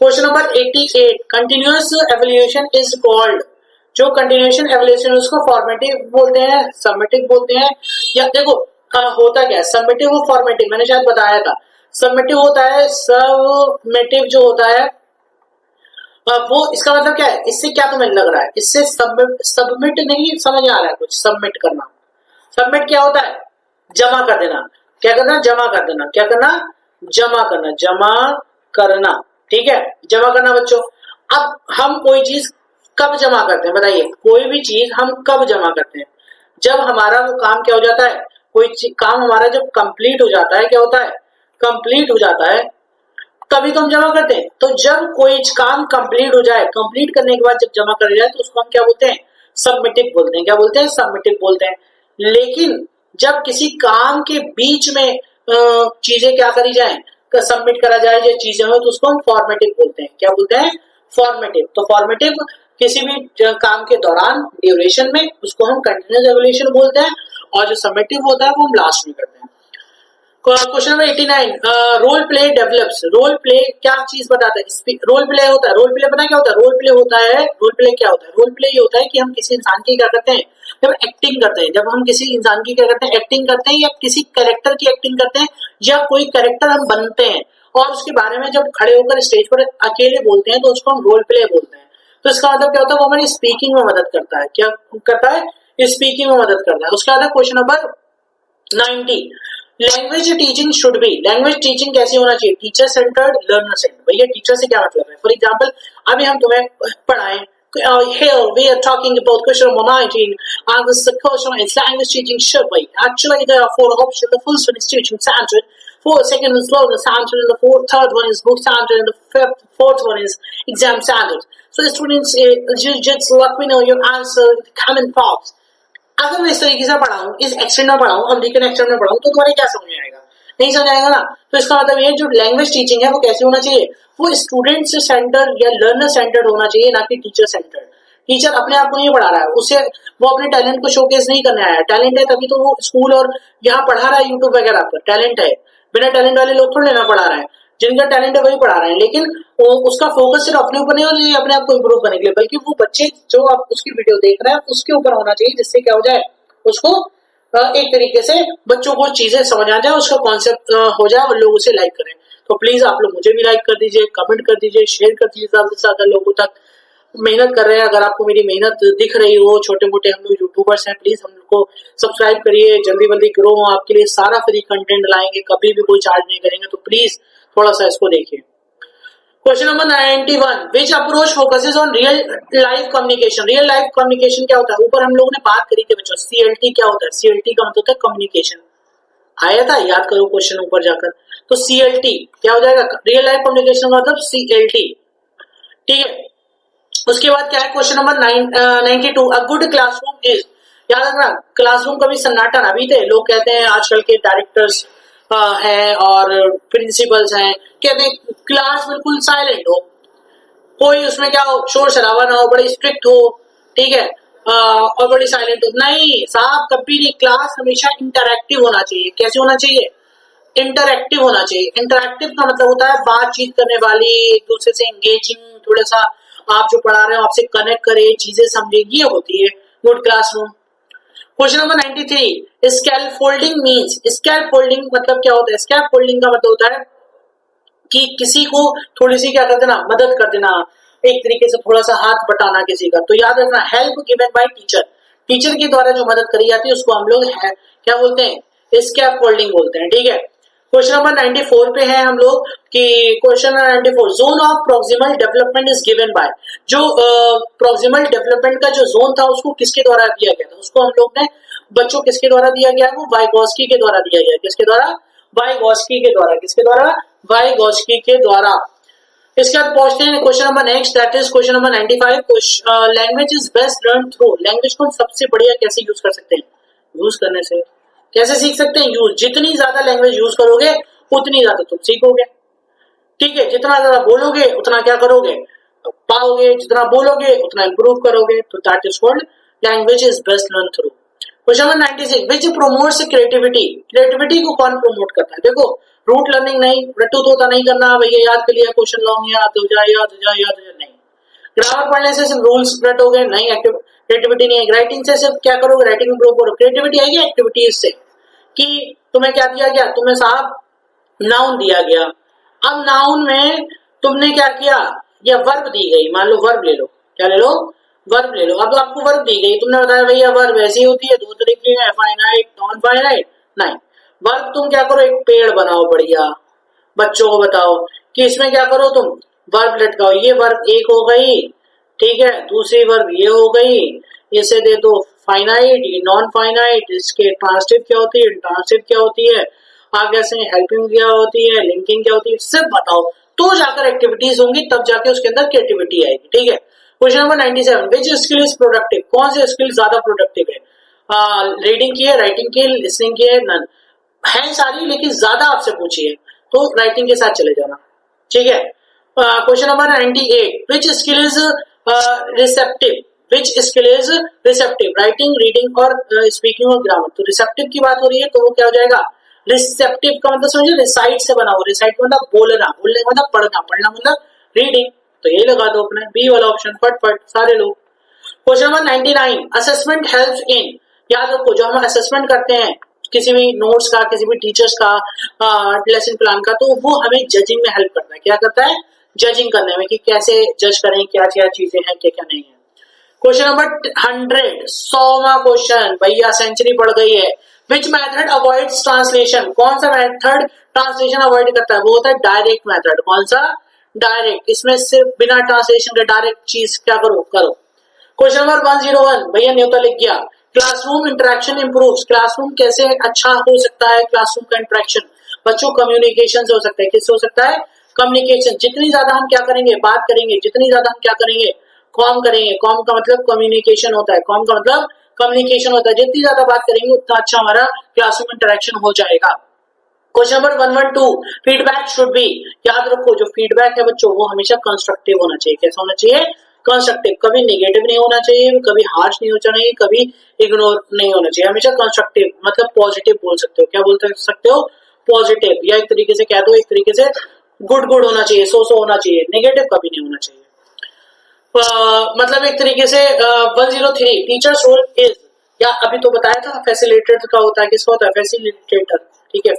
Question number 88. Continuous evaluation is called. जो कंटिन्यूएशन एवल्यूएशन उसको फॉर्मेटिव बोलते हैं, सबमिटिव बोलते हैं, या देखो होता क्या है सबमिटिव और फॉर्मेटिव, मैंने शायद बताया था. सबमिटिव होता है, सबमिटिव जो होता है वो इसका मतलब क्या है? इससे क्या तुम्हें लग रहा है? इससे सबमिट नहीं समझ आ रहा है कुछ? सबमिट करना, सबमिट क्या होता है? जमा कर देना. क्या करना? जमा कर देना. क्या करना? जमा करना. जमा करना. ठीक है, जमा करना बच्चों. अब हम कोई चीज कब जमा करते हैं? बताइए, कोई भी चीज हम कब जमा करते हैं? जब हमारा वो काम क्या हो जाता है? कोई काम हमारा जब कंप्लीट हो जाता है, क्या होता है? कंप्लीट हो जाता है, तभी तो हम जमा करते हैं. तो जब कोई काम कंप्लीट हो जाए, कंप्लीट करने के बाद जब जमा कर जाए तो उसको हम क्या बोलते हैं? सबमिटिव बोलते हैं. क्या बोलते हैं? सबमिटिव बोलते हैं. लेकिन जब किसी काम के बीच में चीजें क्या करी जाए, सबमिट करा जाए, जो चीजें हो, तो उसको हम फॉर्मेटिव बोलते हैं. क्या बोलते हैं? फॉर्मेटिव. तो फॉर्मेटिव किसी भी काम के दौरान, ड्यूरेशन में, उसको हम कंटिन्यूअस एवल्यूएशन बोलते हैं. और जो सबमिटिव होता है वो हम लास्ट में करते हैं. Question number 89. Role play develops. Role play क्या चीज बताता है? रोल प्ले होता है, रोल प्ले पता क्या होता है? रोल प्ले होता है, रोल प्ले क्या होता है? रोल प्ले ये होता है कि हम किसी इंसान की क्या करते हैं? जब एक्टिंग करते हैं, जब हम किसी इंसान की क्या करते हैं? एक्टिंग करते हैं, या किसी कैरेक्टर की एक्टिंग करते हैं, या कोई कैरेक्टर हम बनते हैं और उसके बारे में जब खड़े होकर स्टेज पर अकेले बोलते हैं तो उसको हम रोल प्ले बोलते हैं. तो इसका मतलब क्या होता है? वो हमारी स्पीकिंग में मदद करता है. क्या करता है? स्पीकिंग में मदद करता है. उसके बाद question number 90. Language teaching should be, language teaching कैसी होना चाहिए? Teacher centred, learner centred. भैया टीचर से क्या मतलब है? फॉर एग्जांपल अभी हम तुम्हें पढ़ाएं, here we are talking about question number 19 and this question is language teaching should be. Actually there are four options. The first one is teaching standard, second is learner standard, and the third one is book standard, and the fourth one is exam standard. So students, just let me know your answer in the comment box. अगर मैं इस तरीके से पढ़ाऊं, इस extend में पढ़ाऊं, American extend में पढ़ाऊं, तो तुम्हारे क्या समझ में आएगा? नहीं समझ आएगा ना। तो इसका मतलब ये जो लैंग्वेज टीचिंग है वो कैसे होना चाहिए? वो स्टूडेंट सेंटर या लर्नर सेंटर्ड होना चाहिए, ना कि टीचर सेंटर्ड। टीचर अपने आप को नहीं पढ़ा रहा है, उसे वो अपने टैलेंट को शोकेस नहीं करने आया। टैलेंट है तभी तो वो स्कूल और यहाँ पढ़ा रहा है, यूट्यूब वगैरह पर टैलेंट है। बिना टैलेंट वाले लोग थोड़ी ना पढ़ा रहे हैं, जिनका टैलेंट है वही पढ़ा रहे हैं। लेकिन उसका फोकस सिर्फ अपने ऊपर नहीं होना चाहिए, अपने आप को इम्प्रूव करने के लिए, बल्कि वो बच्चे जो आप उसकी वीडियो देख रहे हैं उसके ऊपर होना चाहिए, जिससे क्या हो जाए, उसको एक तरीके से बच्चों को चीजें समझ आ जाए, उसका कॉन्सेप्ट हो जाए और लोग उसे लाइक करें। तो प्लीज आप लोग मुझे भी लाइक कर दीजिए, कमेंट कर दीजिए, शेयर कर दीजिए ज्यादा से ज्यादा लोगों तक। मेहनत कर रहे हैं, अगर आपको मेरी मेहनत दिख रही हो, छोटे मोटे हम लोग यूट्यूबर्स हैं, प्लीज हम लोग को सब्सक्राइब करिए, जल्दी जल्दी ग्रो हो। आपके लिए सारा फ्री कंटेंट लाएंगे, कभी भी कोई चार्ज नहीं करेंगे, तो प्लीज थोड़ा सा इसको देखिए। Question number 91, which approach focuses on real life communication. Real life communication क्या होता है? ऊपर हम लोगों ने बात करी थी बच्चों, CLT क्या होता है? CLT का मतलब होता है कम्युनिकेशन। आया था, याद करो क्वेश्चन ऊपर जाकर। तो CLT क्या हो जाएगा? रियल लाइफ कम्युनिकेशन का मतलब CLT। ठीक है, उसके बाद क्या है? Question number 92, a good classroom is. याद रखना, क्लासरूम कभी सन्नाटा ना बीते। लोग कहते हैं आजकल के डायरेक्टर्स हैं और प्रिंसिपल्स हैं, कहते हैं क्लास बिल्कुल साइलेंट हो, कोई उसमें क्या हो, शोर शराबा ना हो, बड़ी स्ट्रिक्ट हो, ठीक है, और बड़ी साइलेंट हो। नहीं साहब, कभी नहीं। क्लास हमेशा इंटरैक्टिव होना चाहिए। कैसे होना चाहिए? इंटरैक्टिव होना चाहिए। इंटरैक्टिव का मतलब होता है बातचीत करने वाली, एक दूसरे से एंगेजिंग, थोड़ा सा आप जो पढ़ा रहे हो आपसे कनेक्ट करे, चीजें समझे, ये होती है good classroom. Question number 93, scalp folding means. Scalp folding मतलब क्या होता है? स्कैल्प फोल्डिंग का मतलब होता है कि किसी को थोड़ी सी क्या कर देना, मदद कर देना, एक तरीके से थोड़ा सा हाथ बटाना किसी का। तो याद रखना, help given by teacher. Teacher के द्वारा जो मदद करी जाती है उसको हम लोग क्या बोलते हैं? स्कैल्प फोल्डिंग बोलते हैं। ठीक है, क्वेश्चन नंबर 94 पे है हम लोग कि question number 94, zone of proximal development is given by. जो प्रोक्सिमल डेवलपमेंट का जो जोन था उसको किसके द्वारा दिया गया था? उसको हम लोग ने बच्चों किसके द्वारा दिया गया? वो वाइगोस्की के द्वारा दिया गया। किसके द्वारा? वाइगोस्की के द्वारा। किसके द्वारा? वाइगोस्की के द्वारा। इसके बाद पहुंचते हैं question number next, that is question number 95, language is best learn through. Language को सबसे बढ़िया कैसे यूज कर सकते हैं? यूज करने से। कैसे सीख सकते हैं? यूज। जितनी ज्यादा लैंग्वेज यूज करोगे उतनी ज्यादा तुम सीखोगे। ठीक है, जितना ज्यादा बोलोगे उतना क्या करोगे? पाओगे। जितना बोलोगे उतना इंप्रूव करोगे। तो that is called language is best learn through. Question number 96, which promotes creativity. Creativity को कौन प्रोमोट करता है? देखो, रूट लर्निंग नहीं, रट्टू तोता नहीं करना, भैया याद कर लिया क्वेश्चन लॉन्ग, याद हो जाए, याद हो जाए, याद हो जाए, नहीं। ग्रामर पढ़ने से सिर्फ रूल्स रटोगे, नहीं। क्रिएटिविटी नहीं है। राइटिंग से सिर्फ क्या करोगे? राइटिंग इंप्रूव करो। क्रिएटिविटी आएगी एक्टिविटीज से, कि तुम्हें क्या दिया गया? तुम्हें साहब नाउन दिया गया। अब नाउन में तुमने क्या किया? या वर्ब दी गई, मान लो वर्ब ले लो, क्या ले लो? वर्ब ले लो। अब आपको वर्ब दी गई, तुमने बताया भैया वर्ब ऐसी होती है, दो तरीके हैं, फाइनाइट, नॉन फाइनाइट। नहीं, वर्ब तुम क्या करो? एक पेड़ बनाओ बढ़िया, बच्चों को बताओ कि इसमें क्या करो, तुम वर्ब लटकाओ। ये वर्ब एक हो गई, ठीक है, दूसरी वर्ब ये हो गई, इसे दे दो फाइनाइट, ये नॉन फाइनाइट, इसके ट्रांसिटिव क्या होती है, इंट्रांसिटिव क्या होती है, आगे से हेल्पिंग क्या होती है, लिंकिंग क्या होती है, सब बताओ, तो जाकर एक्टिविटीज होंगी, तब जाके उसके अंदर क्रिएटिविटी आएगी। ठीक है, question number 97, which skill is productive. कौन सी स्किल ज्यादा प्रोडक्टिव है? रीडिंग की है, राइटिंग की है, लिसनिंग की है, नन है सारी, लेकिन ज्यादा आपसे पूछिए तो राइटिंग के साथ चले जाना। ठीक है, question number 98, which skill is receptive. Which skill is receptive, writing, reading और स्पीकिंग और ग्रामर। तो रिसेप्टिव की बात हो रही है, तो वो क्या हो जाएगा? रिसेप्टिव का मतलब समझो, रिसाइट से बना हुआ। रिसाइट मतलब बोलना, बोलने का मतलब पढ़ना, पढ़ना मतलब रीडिंग। तो ये लगा दो अपने बी वाला ऑप्शन, फट सारे लोग। Question number 99, assessment helps in. याद रखो, जो हम असेसमेंट करते हैं किसी भी नोट्स का, किसी भी टीचर्स का, लेसन प्लान का, तो वो हमें जजिंग में हेल्प करता है। क्या करता है? जजिंग करने में, कि कैसे जज करें, क्या क्या चीजें हैं, क्या क्या नहीं है। क्वेश्चन नंबर 100, 100वां क्वेश्चन, भैया सेंचुरी पड़ गई है। विच मेथड अवॉइड्स ट्रांसलेशन, कौन सा मेथड ट्रांसलेशन अवॉइड करता है, वो होता है डायरेक्ट मेथड। कौन सा? डायरेक्ट, इसमें सिर्फ बिना ट्रांसलेशन के डायरेक्ट चीज क्या करो करो। क्वेश्चन नंबर 101, भैया न्यूता लिख गया। क्लासरूम इंटरेक्शन इंप्रूव्स, क्लासरूम कैसे अच्छा हो सकता है? क्लासरूम का इंटरेक्शन बच्चों कम्युनिकेशन से हो सकता है। किससे हो सकता है? कम्युनिकेशन। जितनी ज्यादा हम क्या करेंगे? बात करेंगे, जितनी ज्यादा हम क्या करेंगे? कॉम करेंगे। कॉम का मतलब कम्युनिकेशन होता है, कॉम का मतलब कम्युनिकेशन होता है। जितनी ज्यादा बात करेंगे उतना अच्छा हमारा क्लासरूम इंटरेक्शन हो जाएगा। Question number 112, feedback should be, याद रखो जो फीडबैक है बच्चों वो हमेशा कंस्ट्रक्टिव होना चाहिए। कैसा होना चाहिए? कंस्ट्रक्टिव, कभी नेगेटिव नहीं होना चाहिए, कभी हार्श नहीं होना चाहिए, कभी इग्नोर नहीं होना चाहिए, हमेशा कंस्ट्रक्टिव मतलब पॉजिटिव बोल सकते हो। क्या बोल सकते हो? पॉजिटिव, या एक तरीके से कह दो, एक तरीके से गुड गुड होना चाहिए, सो होना चाहिए, नेगेटिव कभी नहीं होना चाहिए। मतलब एक तरीके से 103, टीचर्स रोल इज, या अभी तो बताया था फैसिलिटेटर का होता है। किसका होता है? फैसिलिटेटर, ठीक है,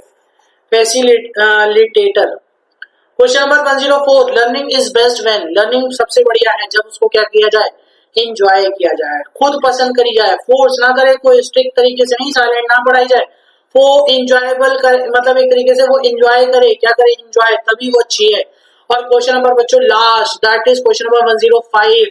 facilitator. Question number 104, learning is best when, learning सबसे बढ़िया है जब उसको क्या किया जाए? एंजॉय किया जाए, खुद पसंद करी जाए, फोर्स ना करे, कोई स्ट्रिक्ट तरीके से नहीं, साइलेंट ना पढ़ाई जाए, वो एंजॉयबल करे, मतलब एक तरीके से वो एंजॉय करे, क्या करे? एंजॉय, तभी वो अच्छी है। और क्वेश्चन नंबर बच्चों last, that is question number 105,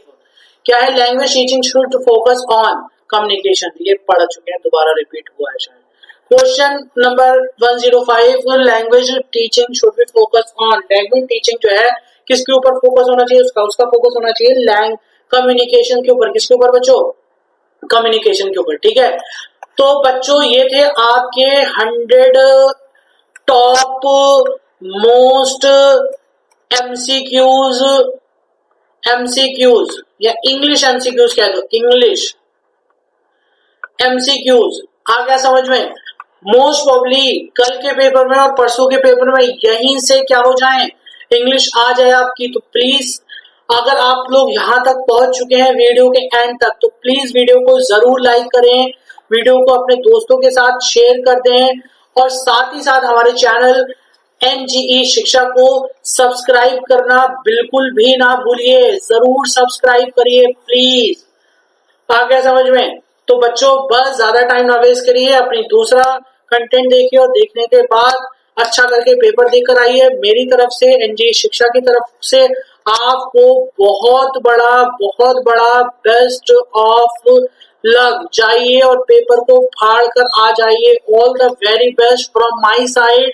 क्या है? Language teaching should focus on communication, ये पढ़ चुके हैं, दोबारा रिपीट हुआ है शायद। Question number 105, language teaching should be focus on, language teaching जो है किसके ऊपर फोकस होना चाहिए? उसका फोकस होना चाहिए कम्युनिकेशन के ऊपर। किसके ऊपर बच्चों? कम्युनिकेशन के ऊपर, ठीक है। तो बच्चों ये थे आपके 100 टॉप मोस्ट एमसीक्यूज, एमसीक्यूज या इंग्लिश एमसीक्यूज कह दो, इंग्लिश एमसीक्यूज। आ गया समझ में? मोस्ट प्रोबेबली कल के पेपर में और परसों के पेपर में यहीं से क्या हो जाए? इंग्लिश आ जाए आपकी। तो प्लीज अगर आप लोग यहां तक पहुंच चुके हैं वीडियो के एंड तक, तो प्लीज वीडियो को जरूर लाइक करें, वीडियो को अपने दोस्तों के साथ शेयर कर दें, और साथ ही साथ हमारे चैनल एनजीई शिक्षा को सब्सक्राइब करना बिल्कुल भी ना भूलिए, जरूर सब्सक्राइब करिए प्लीज। आ गया समझ में? तो बच्चों बस ज्यादा टाइम ना वेस्ट करिए, अपनी दूसरा कंटेंट देखिए और देखने के बाद अच्छा करके पेपर देकर आइए। मेरी तरफ से, एनजीई शिक्षा की तरफ से आपको बहुत बड़ा बेस्ट ऑफ लक। जाइए और पेपर को फाड़ कर आ जाइए। All the very best from my side.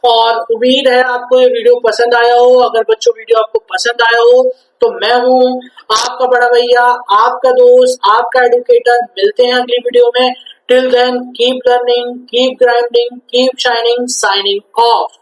और उम्मीद है आपको ये वीडियो पसंद आया हो। अगर बच्चों वीडियो आपको पसंद आया हो तो मैं हूं आपका बड़ा भैया, आपका दोस्त, आपका एडुकेटर। मिलते हैं अगली वीडियो में। Till then keep learning, keep grinding, keep shining, signing of.